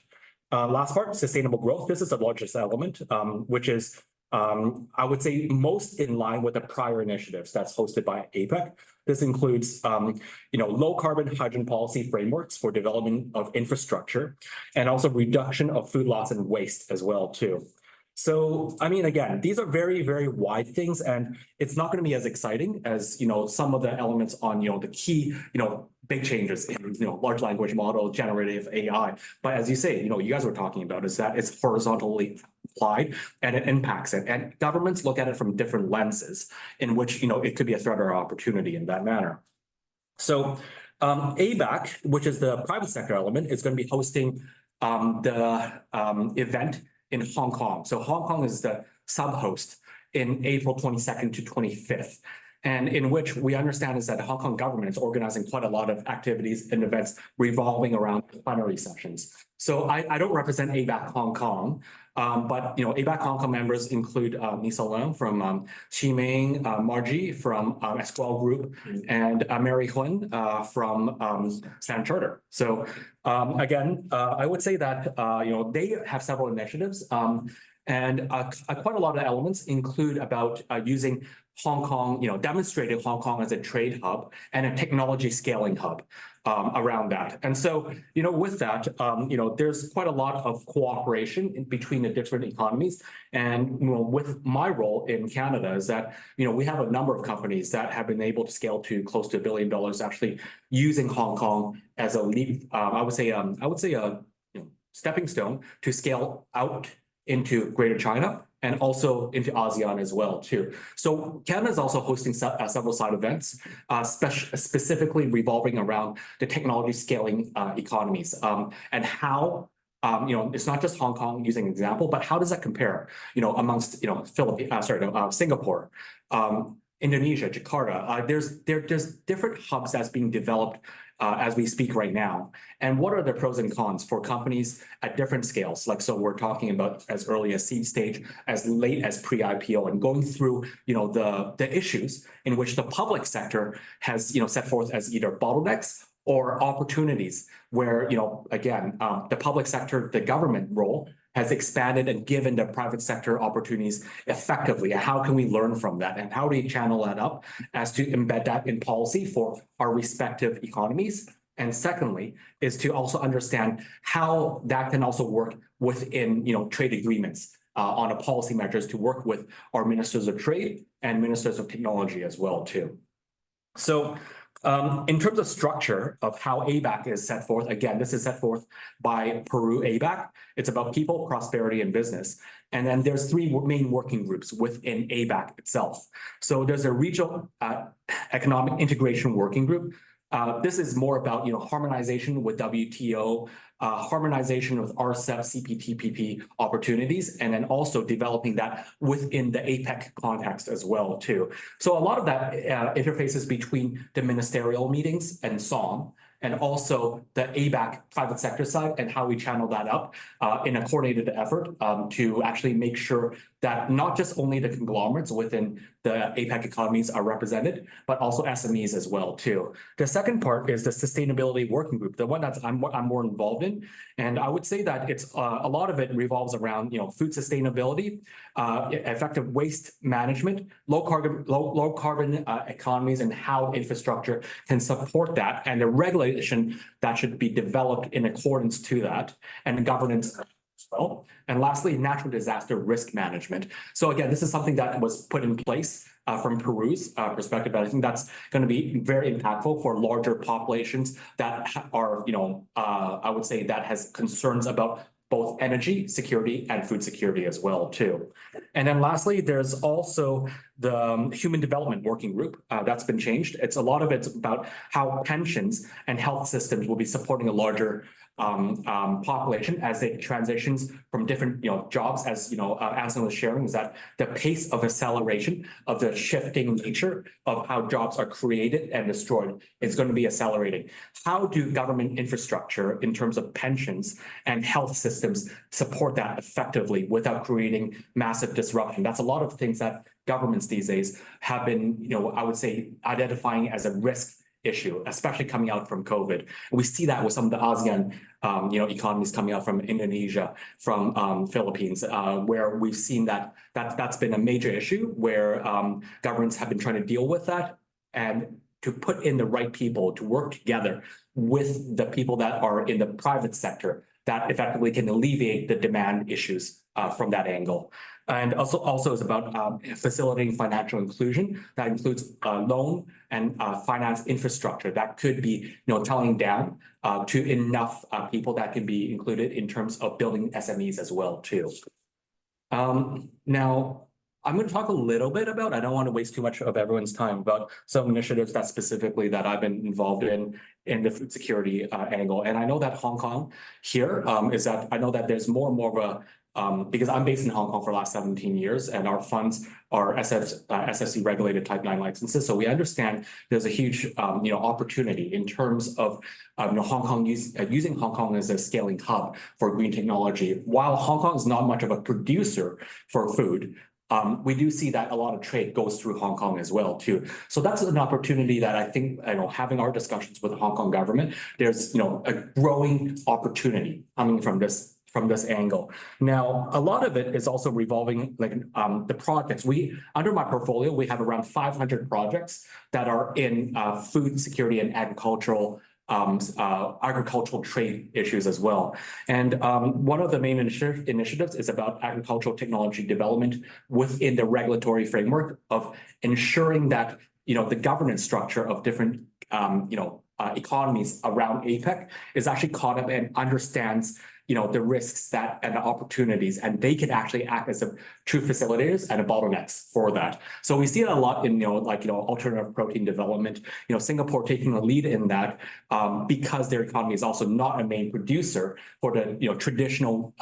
Last part, sustainable growth. This is the largest element, which is I would say most in line with the prior initiatives that's hosted by APEC. This includes, low carbon hydrogen policy frameworks for development of infrastructure and also reduction of food loss and waste as well, too. So, again, these are very, very wide things, and it's not going to be as exciting as, some of the elements on, the key, big changes in, large language model, generative AI. But as you say, you guys were talking about is that it's horizontally applied and it impacts it. And governments look at it from different lenses in which, it could be a threat or opportunity in that manner. So ABAC, which is the private sector element, is going to be hosting the event in Hong Kong. So Hong Kong is the sub-host in April 22nd to 25th. And in which we understand is that the Hong Kong government is organizing quite a lot of activities and events revolving around plenary sessions. So I don't represent ABAC Hong Kong, but ABAC Hong Kong members include Lisa Leung from Ximing, Margie from Esquel Group, and Mary Hun from Standard Charter. So again, I would say that they have several initiatives, and quite a lot of elements include about using Hong Kong, demonstrating Hong Kong as a trade hub and a technology scaling hub around that. And so, with that, there's quite a lot of cooperation between the different economies. And, with my role in Canada is that, we have a number of companies that have been able to scale to close to $1 billion actually using Hong Kong as a lead, I would say a stepping stone to scale out into Greater China and also into ASEAN as well, too. So Canada is also hosting several side events, specifically revolving around the technology scaling economies and how, it's not just Hong Kong using an example, but how does that compare, amongst, Singapore, Indonesia, Jakarta. There's different hubs that's being developed as we speak right now. And what are the pros and cons for companies at different scales? So we're talking about as early as seed stage, as late as pre-IPO, and going through, the issues in which the public sector has, set forth as either bottlenecks or opportunities where, again, the public sector, the government role has expanded and given the private sector opportunities effectively? And how can we learn from that? And how do we channel that up as to embed that in policy for our respective economies? And secondly, is to also understand how that can also work within, trade agreements on a policy measures to work with our ministers of trade and ministers of technology as well too. So in terms of structure of how ABAC is set forth, again, this is set forth by Peru ABAC. It's about people, prosperity, and business. And then there's three main working groups within ABAC itself. So there's a regional economic integration working group. This is more about, harmonization with WTO, harmonization with RCEP, CPTPP opportunities, and then also developing that within the APEC context as well too. So a lot of that interfaces between the ministerial meetings and SOM, and also the ABAC private sector side and how we channel that up in a coordinated effort to actually make sure that not just only the conglomerates within the APEC economies are represented, but also SMEs as well too. The second part is the sustainability working group, the one that I'm more involved in. And I would say that it's a lot of it revolves around, food sustainability, effective waste management, low carbon economies, and how infrastructure can support that, and the regulation that should be developed in accordance to that, and governance as well. And lastly, natural disaster risk management. So again, this is something that was put in place from Peru's perspective. I think that's going to be very impactful for larger populations that are, I would say that has concerns about both energy security and food security as well too. And then lastly, there's also the Human Development Working Group that's been changed. It's a lot of it's about how pensions and health systems will be supporting a larger population as it transitions from different jobs. As Anson was sharing, is that the pace of acceleration of the shifting nature of how jobs are created and destroyed is going to be accelerating. How do government infrastructure in terms of pensions and health systems support that effectively without creating massive disruption? That's a lot of things that governments these days have been, I would say, identifying as a risk issue, especially coming out from COVID. We see that with some of the ASEAN, economies coming out from Indonesia, from Philippines, where we've seen that's been a major issue where governments have been trying to deal with that and to put in the right people to work together with the people that are in the private sector that effectively can alleviate the demand issues from that angle. And also is about facilitating financial inclusion. That includes loan and finance infrastructure that could be, telling down to enough people that can be included in terms of building SMEs as well too. Now, I'm going to talk a little bit about, I don't want to waste too much of everyone's time, about some initiatives that specifically that I've been involved in the food security angle. And I know that Hong Kong here is that I know that there's more and more of a because I'm based in Hong Kong for the last 17 years, and our funds are SFC regulated Type 9 licenses. So we understand there's a huge, opportunity in terms of, Hong Kong using Hong Kong as a scaling hub for green technology. While Hong Kong is not much of a producer for food, we do see that a lot of trade goes through Hong Kong as well too. So that's an opportunity that I think, having our discussions with the Hong Kong government, there's, a growing opportunity coming from this angle. Now, a lot of it is also revolving the projects. Under my portfolio, we have around 500 projects that are in food security and agricultural trade issues as well. And one of the main initiatives is about agricultural technology development within the regulatory framework of ensuring that, the governance structure of different, economies around APEC is actually caught up and understands the risks and the opportunities, and they can actually act as a true facilitators and a bottlenecks for that. So we see it a lot in, alternative protein development, Singapore taking a lead in that because their economy is also not a main producer for the, traditional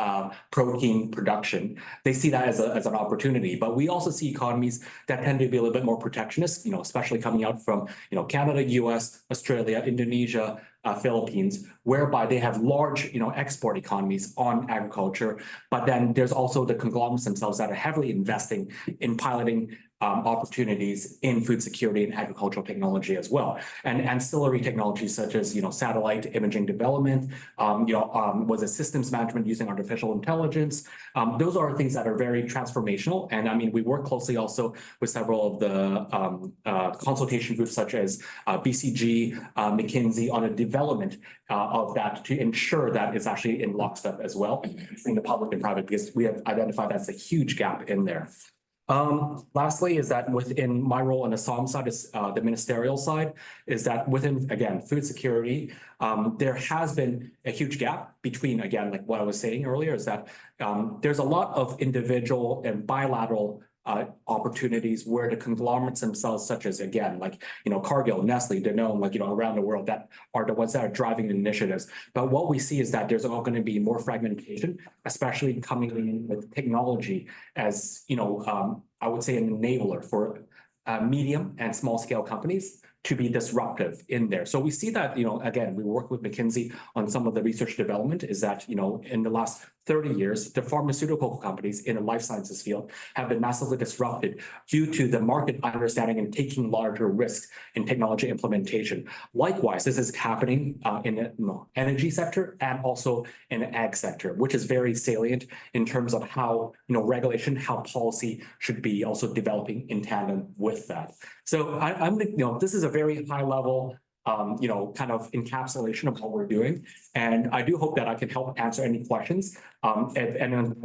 protein production. They see that as an opportunity, but we also see economies that tend to be a little bit more protectionist, especially coming out from, Canada, US, Australia, Indonesia, Philippines, whereby they have large, export economies on agriculture. But then there's also the conglomerates themselves that are heavily investing in piloting opportunities in food security and agricultural technology as well. And ancillary technologies such as, satellite imaging development, was it systems management using artificial intelligence? Those are things that are very transformational. And I mean, we work closely also with several of the consultation groups such as BCG, McKinsey on a development of that to ensure that it's actually in lockstep as well between the public and private, because we have identified that's a huge gap in there. Lastly is that within my role on the SOM side is the ministerial side, is that within, again, food security, there has been a huge gap between, again, like what I was saying earlier, is that there's a lot of individual and bilateral opportunities where the conglomerates themselves, such as, again, like, Cargill, Nestle, Danone, around the world, that are the ones that are driving the initiatives. But what we see is that there's all going to be more fragmentation, especially coming in with technology as, I would say an enabler for medium and small scale companies to be disruptive in there. So we see that, again, we work with McKinsey on some of the research development is that, in the last 30 years, the pharmaceutical companies in the life sciences field have been massively disrupted due to the market understanding and taking larger risks in technology implementation. Likewise, this is happening in the energy sector and also in the ag sector, which is very salient in terms of how, regulation, how policy should be also developing in tandem with that. So this is a very high level kind of encapsulation of what we're doing. And I do hope that I can help answer any questions. If anyone's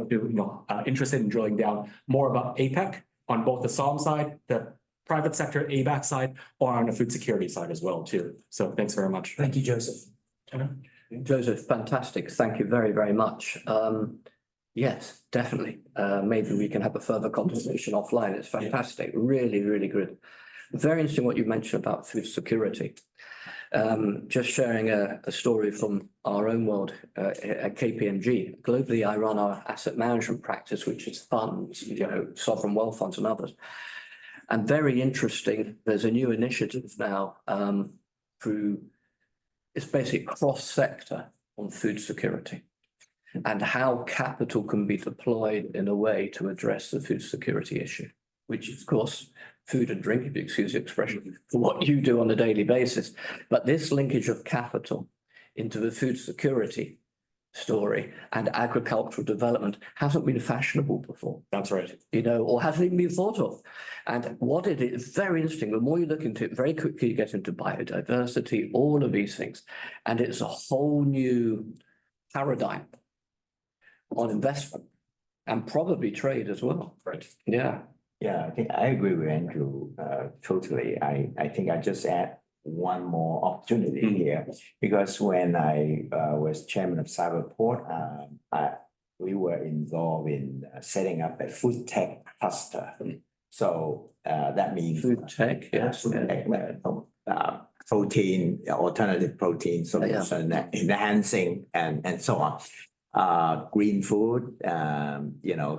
interested in drilling down more about APEC on both the SOM side, the private sector ABAC side, or on the food security side as well, too. So thanks very much. Thank you, Joseph. Joseph, fantastic. Thank you very, very much. Yes, definitely. Maybe we can have a further conversation offline. It's fantastic. Really, really good. Very interesting what you mentioned about food security. Just sharing a story from our own world at KPMG. Globally, I run our asset management practice, which is funds, sovereign wealth funds and others. And very interesting, there's a new initiative now it's basically cross-sector on food security and how capital can be deployed in a way to address the food security issue, which of course, food and drink, if you excuse the expression, for what you do on a daily basis. But this linkage of capital into the food security story and agricultural development hasn't been fashionable before. That's right. Or hasn't even been thought of. And what it is very interesting, the more you look into it, very quickly you get into biodiversity, all of these things. And it's a whole new paradigm on investment and probably trade as well. Right. Yeah. Yeah, I think I agree with Andrew totally. I think I just add one more opportunity here, because when I was chairman of Cyberport, we were involved in setting up a food tech cluster. So that means food tech, yes, protein, alternative protein solution, enhancing and so on. Green food,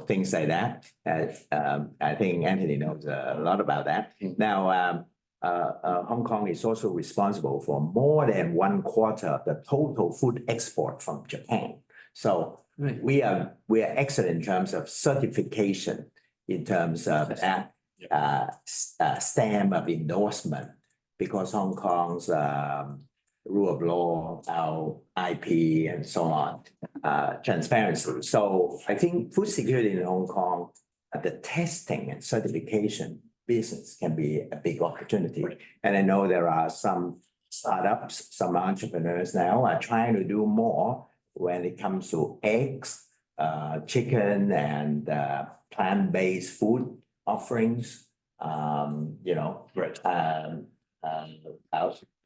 things like that. I think Anthony knows a lot about that. Now, Hong Kong is also responsible for more than 1/4 of the total food export from Japan. So we are excellent in terms of certification, in terms of stamp of endorsement, because Hong Kong's rule of law, our IP, and so on, transparency. So I think food security in Hong Kong, the testing and certification business can be a big opportunity. And I know there are some startups, some entrepreneurs now are trying to do more when it comes to eggs, chicken, and plant-based food offerings.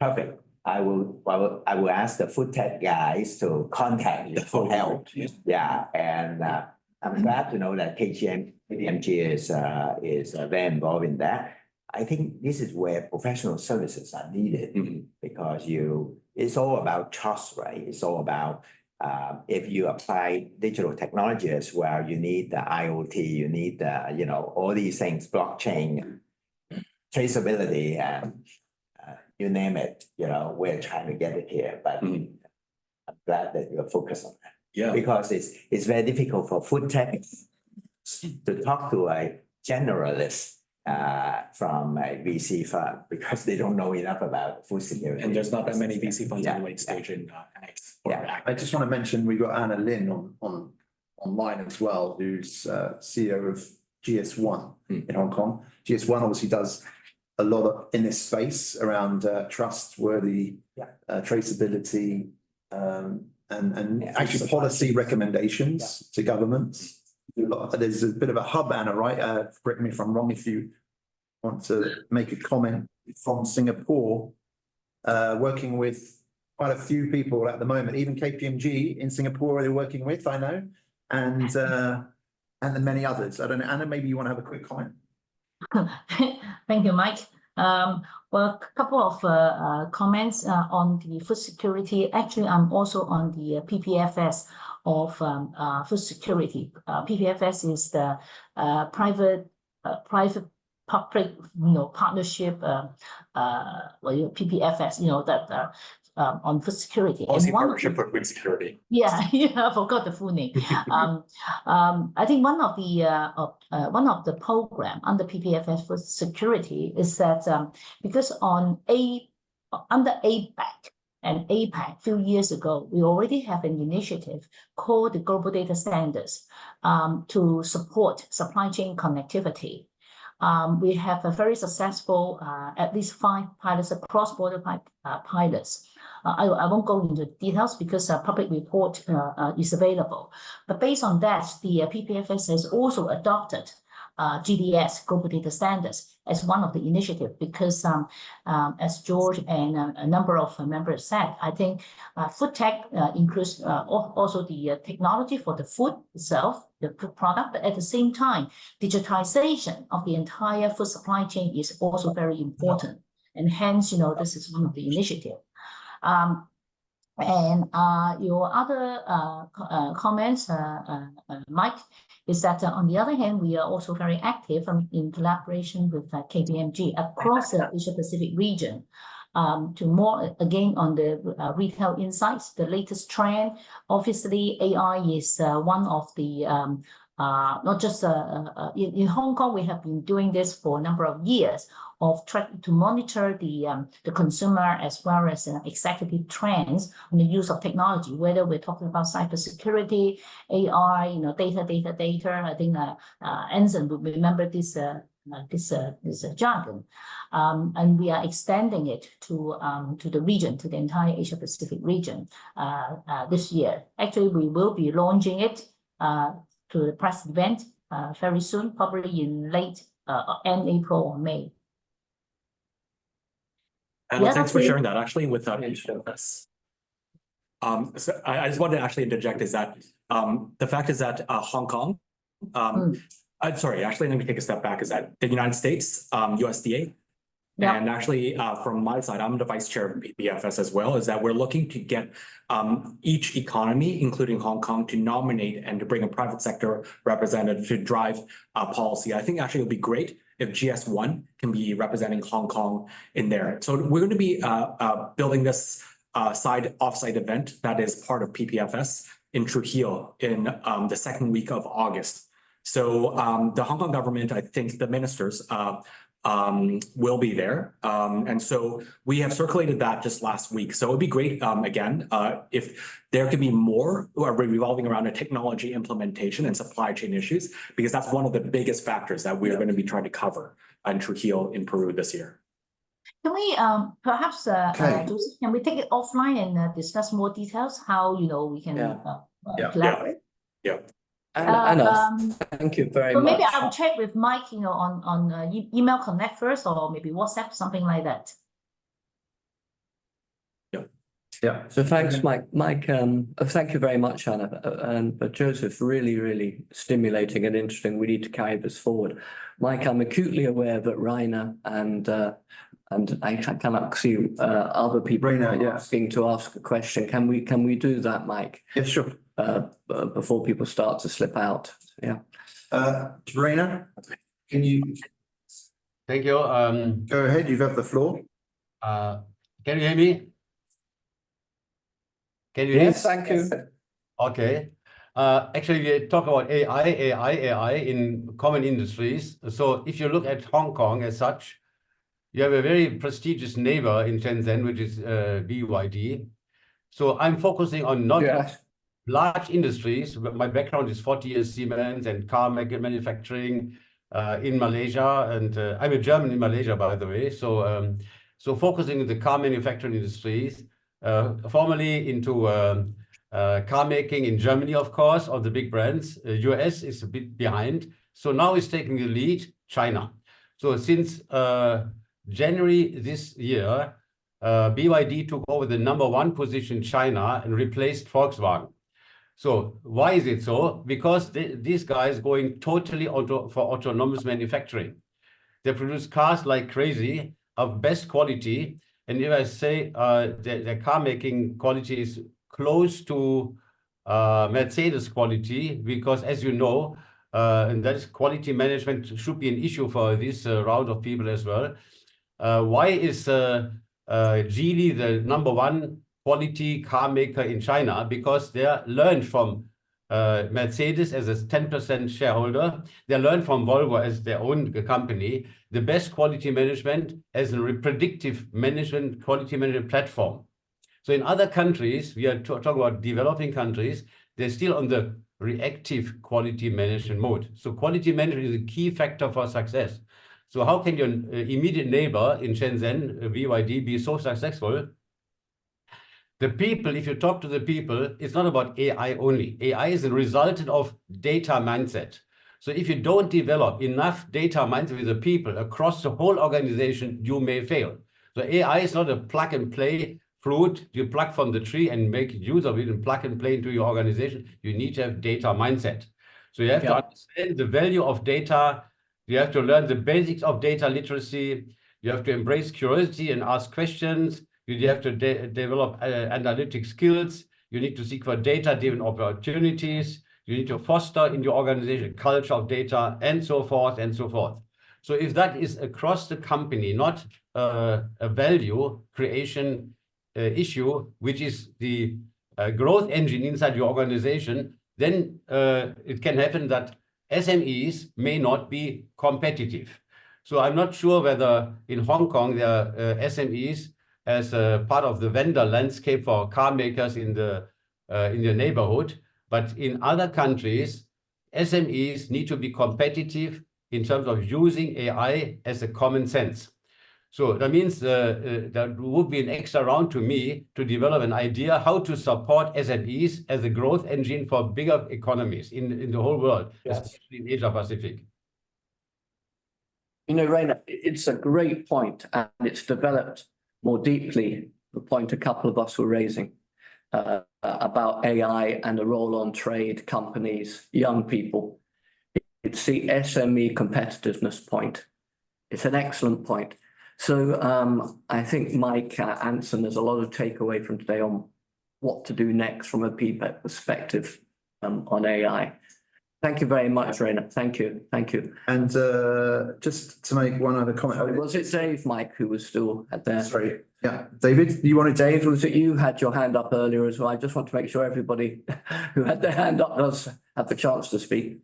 Perfect. I will ask the food tech guys to contact you for help. Yeah, and I'm glad to know that KPMG is very involved in that. I think this is where professional services are needed, because it's all about trust, right? It's all about if you apply digital technology as well, you need the IoT, you need the all these things, blockchain, traceability, and you name it. We're trying to get it here, but I'm glad that you're focused on that. Yeah, because it's very difficult for food tech to talk to a generalist from a VC fund because they don't know enough about food security. And there's not that many VC funds in late stage in I just want to mention we've got Anna Lin on online as well, who's CEO of GS1 in Hong Kong. GS1 obviously does a lot in this space around trustworthy traceability and actually policy recommendations to governments. There's a bit of a hub, Anna, right? Correct me if I'm wrong, if you want to make a comment from Singapore, working with quite a few people at the moment, even KPMG in Singapore they're working with, I know, and then many others. I don't know, Anna, maybe you want to have a quick comment. Thank you, Mike. Well, a couple of comments on the food security. Actually, I'm also on the PPFS of food security. PPFS is the private public partnership PPFS that on food security. Policy partnership for food security. Yeah, I forgot the full name. I think one of the program under PPFS for security is that because under ABAC and APEC a few years ago, we already have an initiative called the Global Data Standards to support supply chain connectivity. We have a very successful, at least 5 pilots, cross-border pilots. I won't go into details because public report is available. But based on that, the PPFS has also adopted GDS, Global Data Standards, as one of the initiatives because as George and a number of members said, I think food tech includes also the technology for the food itself, the product, but at the same time, digitization of the entire food supply chain is also very important. And hence, this is one of the initiatives. And your other comments, Mike, is that on the other hand, we are also very active in collaboration with KPMG across the Asia-Pacific region to more, again, on the retail insights, the latest trend. Obviously, AI is one of the, not just in Hong Kong, we have been doing this for a number of years of trying to monitor the consumer as well as executive trends on the use of technology, whether we're talking about cybersecurity, AI, data. I think Anson would remember this jargon, and we are extending it to the region, to the entire Asia-Pacific region this year. Actually, we will be launching it to the press event very soon, probably in late end April or May. And thanks for sharing that. Actually, without this, so I just wanted to actually interject is that the fact is that Hong Kong, sorry, actually, let me take a step back. Is that the United States, USDA, and actually from my side, I'm the vice chair of PPFS as well. Is that we're looking to get each economy, including Hong Kong, to nominate and to bring a private sector representative to drive policy. I think actually it would be great if GS1 can be representing Hong Kong in there. So we're going to be building this offsite event that is part of PPFS in Trujillo in the second week of August. So the Hong Kong government, I think the ministers will be there. And so we have circulated that just last week. So it'd be great, again, if there could be more revolving around a technology implementation and supply chain issues, because that's one of the biggest factors that we're going to be trying to cover in Trujillo in Peru this year. Can we perhaps, Joseph, can we take it offline and discuss more details, how, we can collaborate? Yeah. Anna, thank you very much. So maybe I'll check with Mike, on email connect first, or maybe WhatsApp, something like that. Yeah. So thanks, Mike. Mike, thank you very much, Anna. But Joseph, really, really stimulating and interesting. We need to carry this forward. Mike, I'm acutely aware that Rainer and I cannot see other people asking to ask a question. Can we do that, Mike? Yes, sure. Before people start to slip out. Yeah. Rainer, can you? Thank you. Go ahead. You have the floor. Can you hear me? Can you hear? Yes, thank you. Okay. Actually, we talk about AI in common industries. So if you look at Hong Kong as such, you have a very prestigious neighbor in Shenzhen, which is BYD. So I'm focusing on not large industries. My background is 40 years Siemens and car manufacturing in Malaysia, and I'm a German in Malaysia, by the way. So so focusing on the car manufacturing industries, formerly into car making in Germany, of course, of the big brands. US is a bit behind. So now it's taking the lead, China. So since January this year, BYD took over the #1 position in China and replaced Volkswagen. So why is it so? Because these guys going totally for autonomous manufacturing. They produce cars like crazy, of best quality. And if I say their car making quality is close to Mercedes quality, because as you know, and that is quality management should be an issue for this round of people as well. Why is Geely the #1 quality car maker in China? Because they learned from Mercedes as a 10% shareholder. They learned from Volvo as their own company, the best quality management as a predictive management, quality management platform. So in other countries, we are talking about developing countries, they're still on the reactive quality management mode. So quality management is a key factor for success. So how can your immediate neighbor in Shenzhen, BYD, be so successful? The people, if you talk to the people, it's not about AI only. AI is a resultant of data mindset. So if you don't develop enough data mindset with the people across the whole organization, you may fail. So AI is not a plug and play fruit you pluck from the tree and make use of it and plug and play into your organization. You need to have data mindset. So you have to understand the value of data. You have to learn the basics of data literacy. You have to embrace curiosity and ask questions. You have to develop analytic skills. You need to seek for data-driven opportunities. You need to foster in your organization a culture of data, and so forth and so forth. So if that is across the company, not a value creation issue, which is the growth engine inside your organization, then it can happen that SMEs may not be competitive. So I'm not sure whether in Hong Kong there are SMEs as a part of the vendor landscape for car makers in the neighborhood, but in other countries, SMEs need to be competitive in terms of using AI as a common sense. So that means that would be an extra round to me to develop an idea how to support SMEs as a growth engine for bigger economies in the whole world, especially in Asia Pacific. You know, Rainer, it's a great point, and it's developed more deeply, the point a couple of us were raising about AI and the role on trade, companies, young people. It's the SME competitiveness point. It's an excellent point. So I think, Mike, Anson, there's a lot of takeaway from today on what to do next from a PBEC perspective on AI. Thank you very much, Rainer. Thank you. Thank you. And just to make one other comment. Sorry, was it Dave, Mike, who was still at there? Sorry. Yeah, David, you wanted Dave, was it you had your hand up earlier as well? I just want to make sure everybody who had their hand up does have the chance to speak.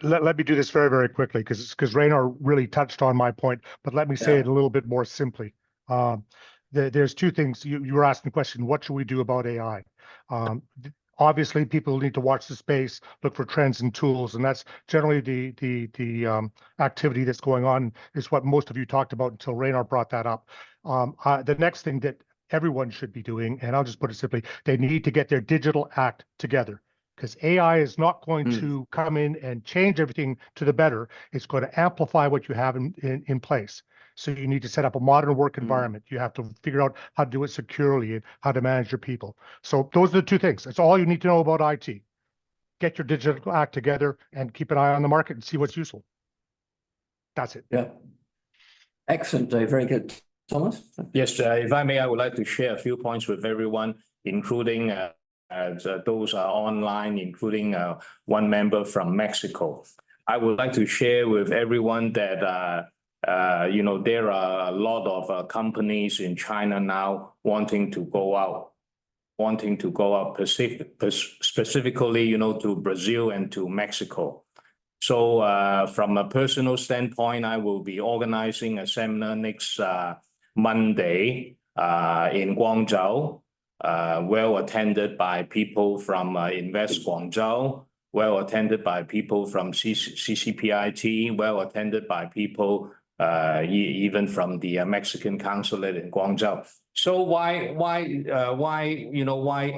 Let me do this very, very quickly because Rainer really touched on my point, but let me say it a little bit more simply. There's two things. You were asking the question, what should we do about AI? Obviously, people need to watch the space, look for trends and tools, and that's generally the activity that's going on is what most of you talked about until Rainer brought that up. The next thing that everyone should be doing, and I'll just put it simply, they need to get their digital act together. Because AI is not going to come in and change everything to the better. It's going to amplify what you have in place. So you need to set up a modern work environment. You have to figure out how to do it securely and how to manage your people. So those are the two things. That's all you need to know about IT. Get your digital act together and keep an eye on the market and see what's useful. That's it. Yeah. Excellent, Dave. Very good. Thomas? Yes, if I may, I would like to share a few points with everyone, including those are online, including one member from Mexico. I would like to share with everyone that you know, there are a lot of companies in China now wanting to go out wanting to go out specifically, you know, to Brazil and to Mexico. So from a personal standpoint, I will be organizing a seminar next Monday in Guangzhou, well attended by people from Invest Guangzhou, well attended by people from CCPIT, well attended by people even from the Mexican consulate in Guangzhou. So why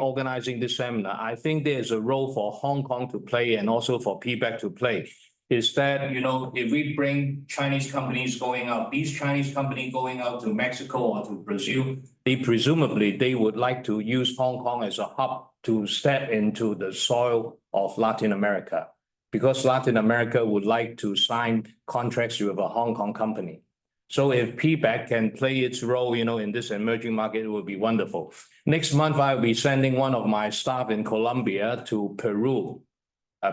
organizing this seminar? I think there's a role for Hong Kong to play and also for PBEC to play. Is that, you know, if we bring Chinese companies going out, these Chinese companies going out to Mexico or to Brazil, presumably they would like to use Hong Kong as a hub to step into the soil of Latin America, because Latin America would like to sign contracts with a Hong Kong company. So if PBEC can play its role, you know, in this emerging market, it would be wonderful. Next month, I'll be sending one of my staff in Colombia to Peru,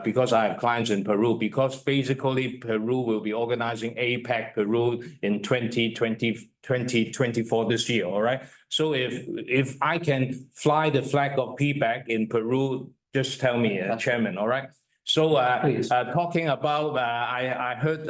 because I have clients in Peru, because basically Peru will be organizing APEC Peru in 2024 this year, all right? So if I can fly the flag of PBEC in Peru, just tell me, Chairman, all right? So talking about, I heard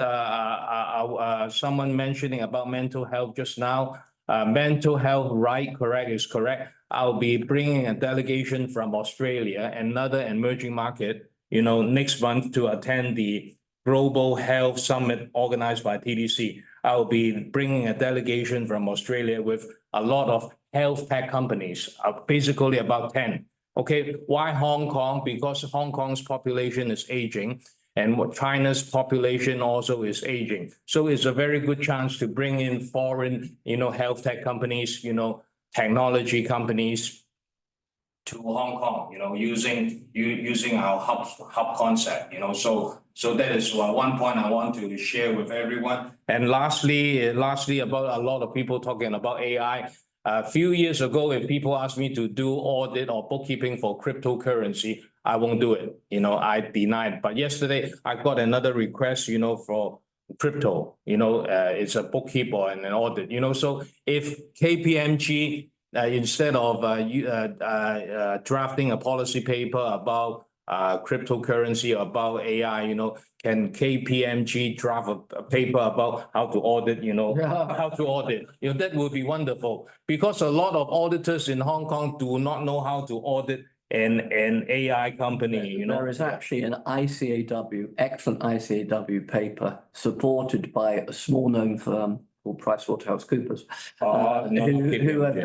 someone mentioning about mental health just now. Mental health, right, correct, is correct. I'll be bringing a delegation from Australia, another emerging market, you know, next month to attend the Global Health Summit organized by TDC. I'll be bringing a delegation from Australia with a lot of health tech companies, basically about 10. Okay, why Hong Kong? Because Hong Kong's population is aging and China's population also is aging. So it's a very good chance to bring in foreign, you know, health tech companies, you know, technology companies to Hong Kong, you know, using our hub concept, you know. So that is one point I want to share with everyone. And lastly, about a lot of people talking about AI. A few years ago, if people asked me to do audit or bookkeeping for cryptocurrency, I won't do it. You know, I denied. But yesterday, I got another request, you know, for crypto. You know, it's a bookkeeper and an audit. You know, so if KPMG instead of drafting a policy paper about cryptocurrency, about AI, you know, can KPMG draft a paper about how to audit, you know, how to audit? You know, that would be wonderful, because a lot of auditors in Hong Kong do not know how to audit an AI company, you know. There is actually an ICAW, excellent ICAW paper supported by a small known firm called PricewaterhouseCoopers, who have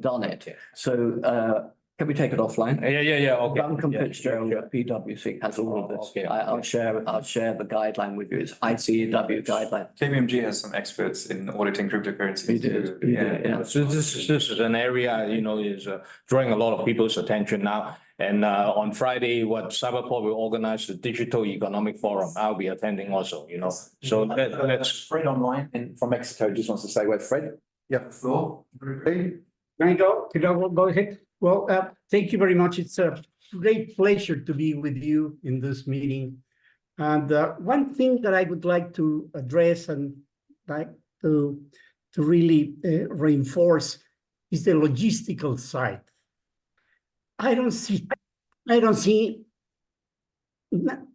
done it. So can we take it offline? Yeah. Okay. Duncan Fitzgerald at PwC has all of this. Okay. I'll share the guideline with you. It's ICAW guideline. KPMG has some experts in auditing cryptocurrencies. Yeah. So this is an area, you know, is drawing a lot of people's attention now. And on Friday, Cyberport will organize the Digital Economic Forum. I'll be attending also, you know. So that's Fred online and from Mexico just wants to say where Fred. You have the floor. Can I go? Can I go ahead? Well, thank you very much. It's a great pleasure to be with you in this meeting. And one thing that I would like to address and like to really reinforce is the logistical side. I don't see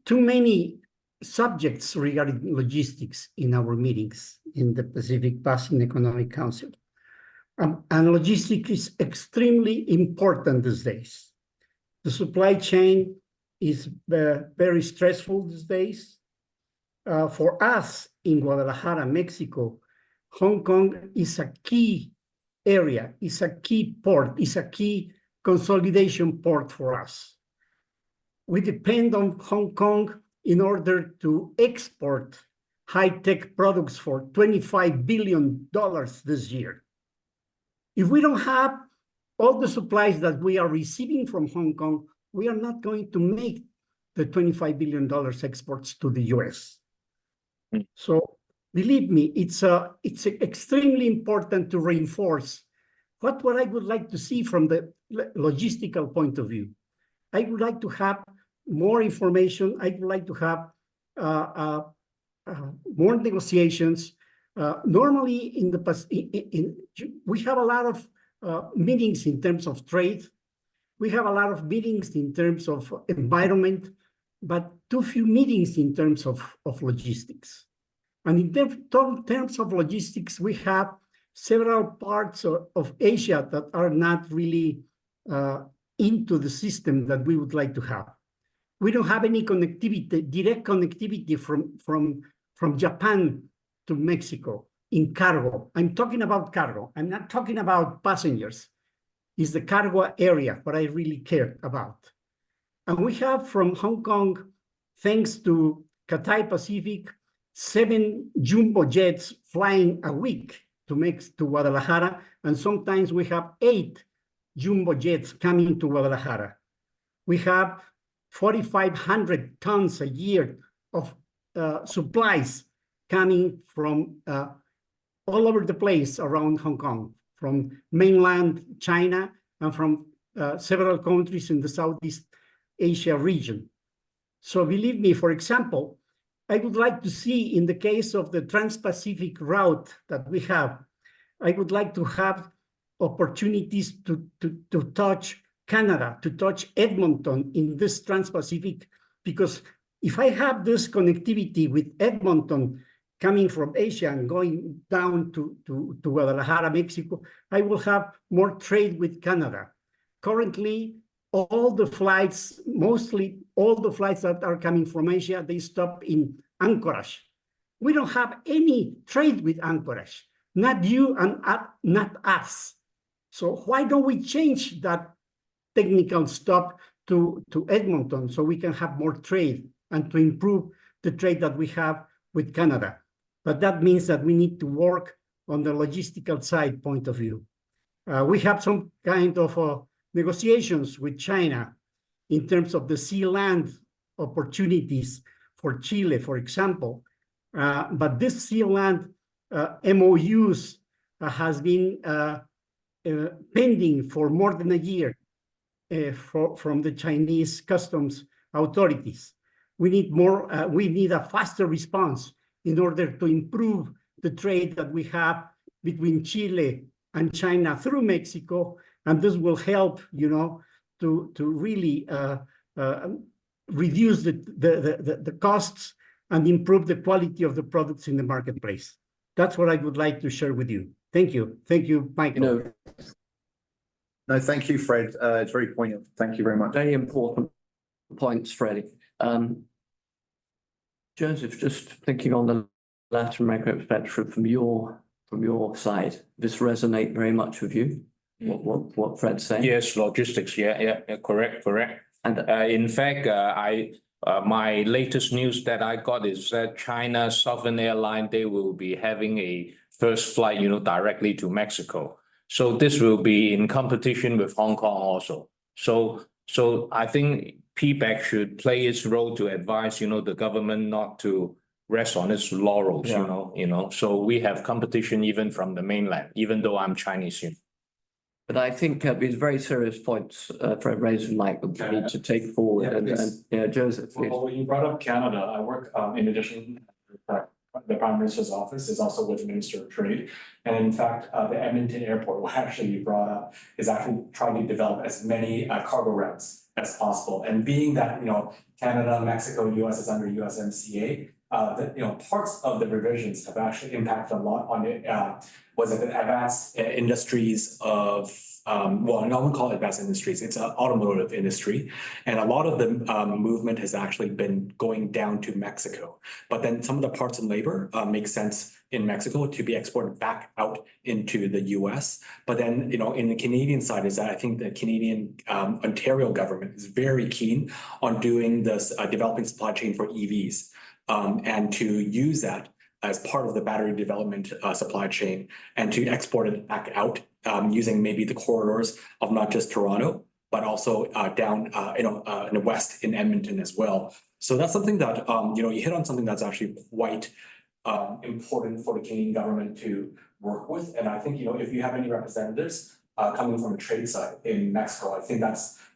too many subjects regarding logistics in our meetings in the Pacific Basin Economic Council. And logistics is extremely important these days. The supply chain is very stressful these days. For us in Guadalajara, Mexico, Hong Kong is a key area, is a key port, is a key consolidation port for us. We depend on Hong Kong in order to export high-tech products for $25 billion this year. If we don't have all the supplies that we are receiving from Hong Kong, we are not going to make the $25 billion exports to the US. So believe me, it's extremely important to reinforce what I would like to see from the logistical point of view. I would like to have more information. I would like to have more negotiations. Normally, we have a lot of meetings in terms of trade, we have a lot of meetings in terms of environment, but too few meetings in terms of logistics. And in terms of logistics, we have several parts of Asia that are not really into the system that we would like to have. We don't have any connectivity, direct connectivity from Japan to Mexico in cargo. I'm talking about cargo. I'm not talking about passengers. It's the cargo area what I really care about. And we have from Hong Kong, thanks to Cathay Pacific, 7 jumbo jets flying a week to Guadalajara, and sometimes we have 8 jumbo jets coming to Guadalajara. We have 4,500 tons a year of supplies coming from all over the place around Hong Kong, from mainland China and from several countries in the Southeast Asia region. So believe me, for example, I would like to see in the case of the Trans-Pacific route that we have, I would like to have opportunities to touch Canada, to touch Edmonton in this Trans-Pacific, because if I have this connectivity with Edmonton coming from Asia and going down to Guadalajara, Mexico, I will have more trade with Canada. Currently, all the flights, mostly all the flights that are coming from Asia, they stop in Anchorage. We don't have any trade with Anchorage, not you and not us. So why don't we change that technical stop to Edmonton so we can have more trade and to improve the trade that we have with Canada? But that means that we need to work on the logistical side point of view. We have some kind of negotiations with China in terms of the sea-land opportunities for Chile, for example. But this sea-land MOUs has been pending for more than a year from the Chinese customs authorities. We need more, we need a faster response in order to improve the trade that we have between Chile and China through Mexico, and this will help, you know, to really reduce the costs and improve the quality of the products in the marketplace. That's what I would like to share with you. Thank you. Thank you, Michael. No, thank you, Fred. It's very poignant. Thank you very much. Very important points, Freddie. Joseph, just thinking on the Latin America spectrum from your side, this resonate very much with you? What Fred's saying? Yes, logistics. Yeah, correct. And in fact, my latest news that I got is that China Southern Airline, they will be having a first flight, you know, directly to Mexico. So this will be in competition with Hong Kong also. So I think PBEC should play its role to advise, you know, the government not to rest on its laurels, you know. So we have competition even from the mainland, even though I'm Chinese. But I think these very serious points Fred raised and Mike we need to take forward. Joseph. Well, when you brought up Canada, I work in addition, the Prime Minister's office is also with the Minister of Trade. And in fact, the Edmonton Airport, what actually you brought up, is actually trying to develop as many cargo routes as possible. And being that, you know, Canada, Mexico, US is under USMCA, parts of the revisions have actually impacted a lot on it. Was it the advanced industries of, well, I wouldn't call it advanced industries, it's an automotive industry. And a lot of the movement has actually been going down to Mexico. But then some of the parts and labor make sense in Mexico to be exported back out into the US. But then, you know, in the Canadian side is that I think the Canadian Ontario government is very keen on doing this developing supply chain for EVs. And to use that as part of the battery development supply chain and to export it back out using maybe the corridors of not just Toronto, but also down in the west in Edmonton as well. So that's something that, you hit on something that's actually quite important for the Canadian government to work with. And I think, if you have any representatives coming from the trade side in Mexico, I think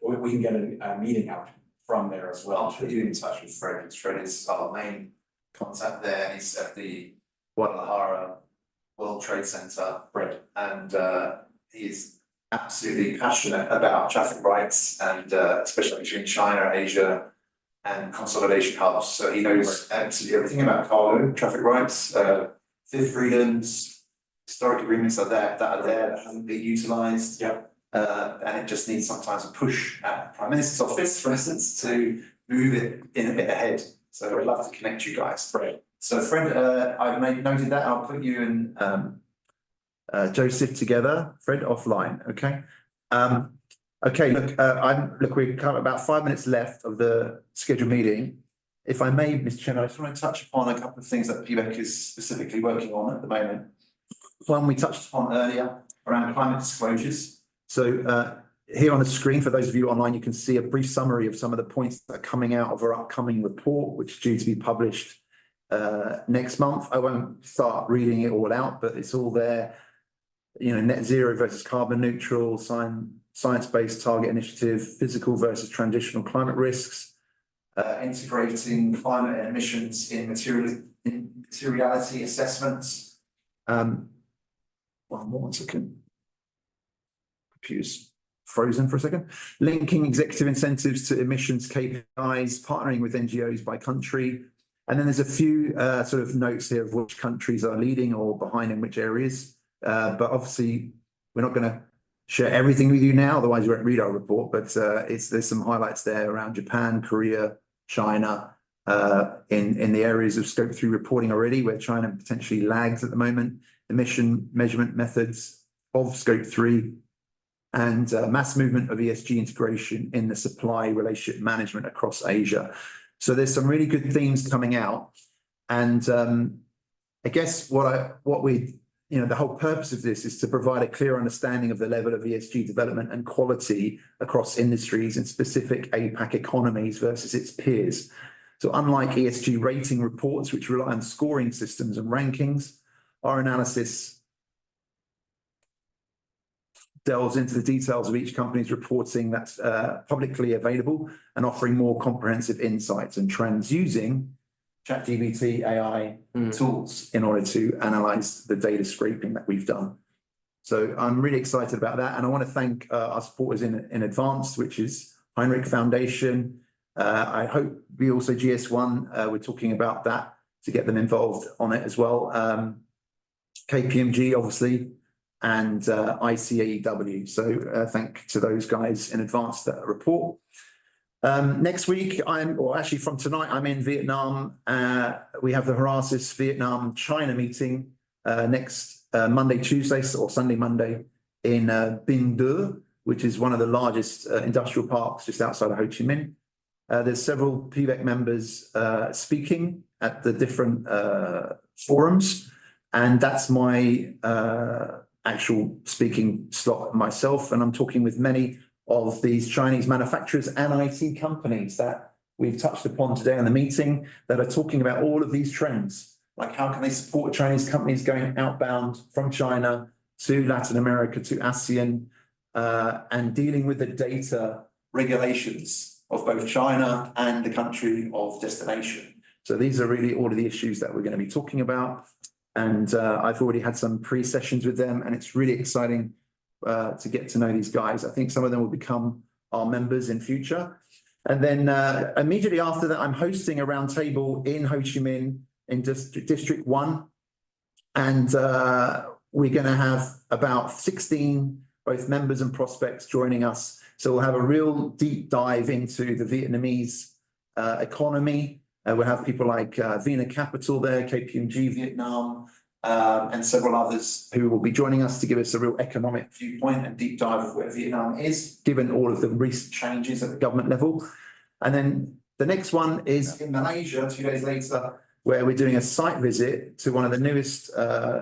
we can get a meeting out from there as well. I'll put you in touch with Fred. Fred is our main contact there. He's at the Guadalajara World Trade Center. Right. And he's absolutely passionate about traffic rights and especially between China, Asia, and consolidation hubs. So he knows absolutely everything about cargo, traffic rights, fifth freedoms, historic agreements that haven't been utilised. And it just needs sometimes a push at Prime Minister's office, for instance, to move it in a bit ahead. So I'd love to connect you guys. Right. So Fred, I've noted that. I'll put you and Joseph together. Fred offline, okay? Okay, look, we've got about 5 minutes left of the scheduled meeting. If I may, Mr. Chairman, I just want to touch upon a couple of things that PBEC is specifically working on at the moment. One we touched upon earlier around climate disclosures. So here on the screen, for those of you online, you can see a brief summary of some of the points that are coming out of our upcoming report, which is due to be published next month. I won't start reading it all out, but it's all there. You know, net zero versus carbon neutral, science-based target initiative, physical versus transitional climate risks, integrating climate and emissions in materiality assessments. One second. Computer's frozen for a second. Linking executive incentives to emissions KPIs, partnering with NGOs by country. And then there's a few sort of notes here of which countries are leading or behind in which areas. But obviously, we're not going to share everything with you now, otherwise you won't read our report. But there's some highlights there around Japan, Korea, China, in the areas of scope 3 reporting already, where China potentially lags at the moment, emission measurement methods of scope 3, and mass movement of ESG integration in the supply relationship management across Asia. So there's some really good themes coming out. And I guess the whole purpose of this is to provide a clear understanding of the level of ESG development and quality across industries and specific APAC economies versus its peers. So unlike ESG rating reports, which rely on scoring systems and rankings, our analysis delves into the details of each company's reporting that's publicly available and offering more comprehensive insights and trends using ChatGPT AI tools in order to analyze the data scraping that we've done. So I'm really excited about that. And I want to thank our supporters in advance, which is Heinrich Foundation. I hope we also GS1, we're talking about that to get them involved on it as well. KPMG, obviously, and ICAEW. So thank to those guys in advance for that report. Next week, actually from tonight, I'm in Vietnam. We have the Horasis Vietnam-China meeting next Monday, Tuesday, or Sunday, Monday in Binh Duo, which is one of the largest industrial parks just outside of Ho Chi Minh. There's several PBEC members speaking at the different forums, and that's my actual speaking slot myself, and I'm talking with many of these Chinese manufacturers and IT companies that we've touched upon today in the meeting that are talking about all of these trends, like how can they support Chinese companies going outbound from China to Latin America, to ASEAN, and dealing with the data regulations of both China and the country of destination. So these are really all of the issues that we're going to be talking about. And I've already had some pre-sessions with them, and it's really exciting to get to know these guys. I think some of them will become our members in future. And then immediately after that, I'm hosting a roundtable in Ho Chi Minh in District 1. And we're going to have about 16 both members and prospects joining us. So we'll have a real deep dive into the Vietnamese economy. We'll have people like Vina Capital there, KPMG Vietnam, and several others who will be joining us to give us a real economic viewpoint and deep dive of where Vietnam is, given all of the recent changes at the government level. And then the next one is in Malaysia, 2 days later, where we're doing a site visit to one of the newest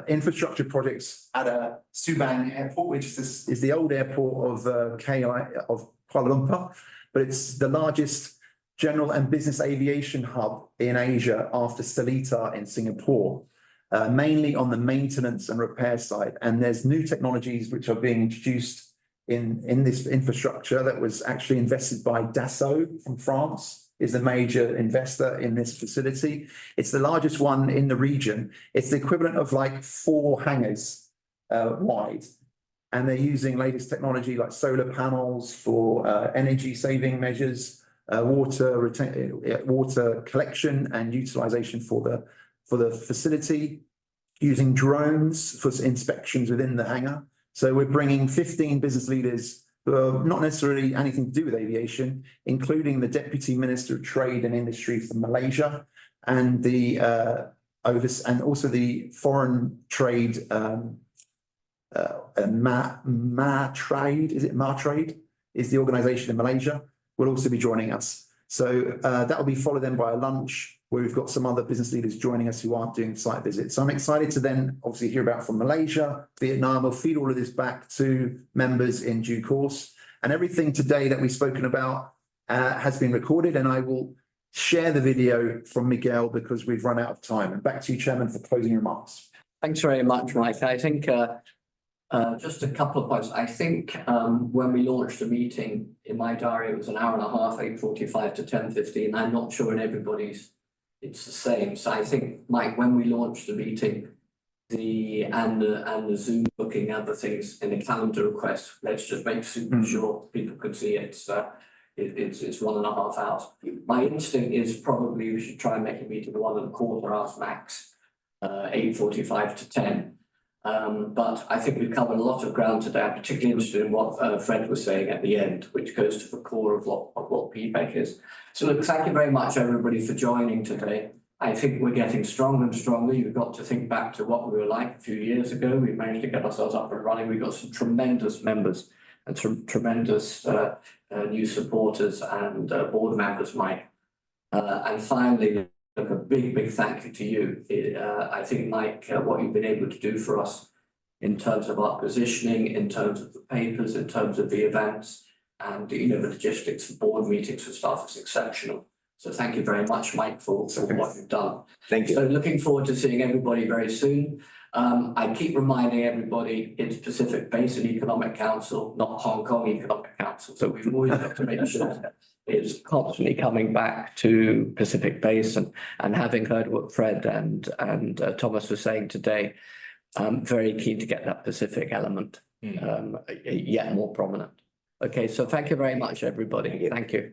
infrastructure projects at Subang Airport, which is the old airport of Kuala Lumpur, but it's the largest general and business aviation hub in Asia after Seletar in Singapore, mainly on the maintenance and repair side. And there's new technologies which are being introduced in this infrastructure that was actually invested by Dassault from France, is the major investor in this facility. It's the largest one in the region. It's the equivalent of like 4 hangars wide. and they're using latest technology like solar panels for energy saving measures, water collection and utilization for the facility, using drones for inspections within the hangar. So we're bringing 15 business leaders who are not necessarily anything to do with aviation, including the Deputy Minister of Trade and Industry from Malaysia, and also the Foreign Trade Trade, is it Trade? Is the organization in Malaysia, will also be joining us. So that will be followed then by a lunch where we've got some other business leaders joining us who aren't doing site visits. So I'm excited to then obviously hear about from Malaysia, Vietnam. We'll feed all of this back to members in due course. And everything today that we've spoken about has been recorded, and I will share the video from Miguel because we've run out of time. And back to you, Chairman, for closing remarks. Thanks very much, Mike. I think just a couple of points. I think when we launched the meeting, in my diary, it was an hour and a half, 8:45 to 10:15. I'm not sure in everybody's it's the same. So I think, Mike, when we launched the meeting, and the Zoom booking and other things in the calendar request, let's just make super sure people could see it. It's 1.5 hours. My instinct is probably we should try and make a meeting 1.25 hours max, 8:45 to 10. But I think we've covered a lot of ground today. I'm particularly interested in what Fred was saying at the end, which goes to the core of what PBEC is. So look, thank you very much, everybody, for joining today. I think we're getting stronger and stronger. You've got to think back to what we were like a few years ago. We managed to get ourselves up and running. We've got some tremendous members and some tremendous new supporters and board members, Mike. And finally, look, a big thank you to you. I think, Mike, what you've been able to do for us in terms of our positioning, in terms of the papers, in terms of the events, and the logistics of board meetings and stuff is exceptional. So thank you very much, Mike, for what you've done. Thank you. So looking forward to seeing everybody very soon. I keep reminding everybody it's Pacific Basin Economic Council, not Hong Kong Economic Council. So we've always got to make sure it's constantly coming back to Pacific Basin. And having heard what Fred and Thomas were saying today, I'm very keen to get that Pacific element yet more prominent. Okay, so thank you very much, everybody. Thank you.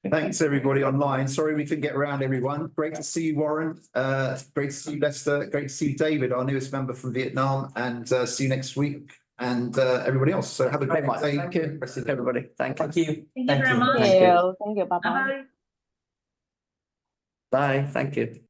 Thanks, everybody online. Sorry we couldn't get around everyone. Great to see you, Warren. Great to see you, Lester. Great to see you, David, our newest member from Vietnam. And see you next week. And everybody else. So have a great day. Thank you, everybody. Thank you. Thank you. Thank you very much. Thank you. Bye-bye. Bye. Thank you.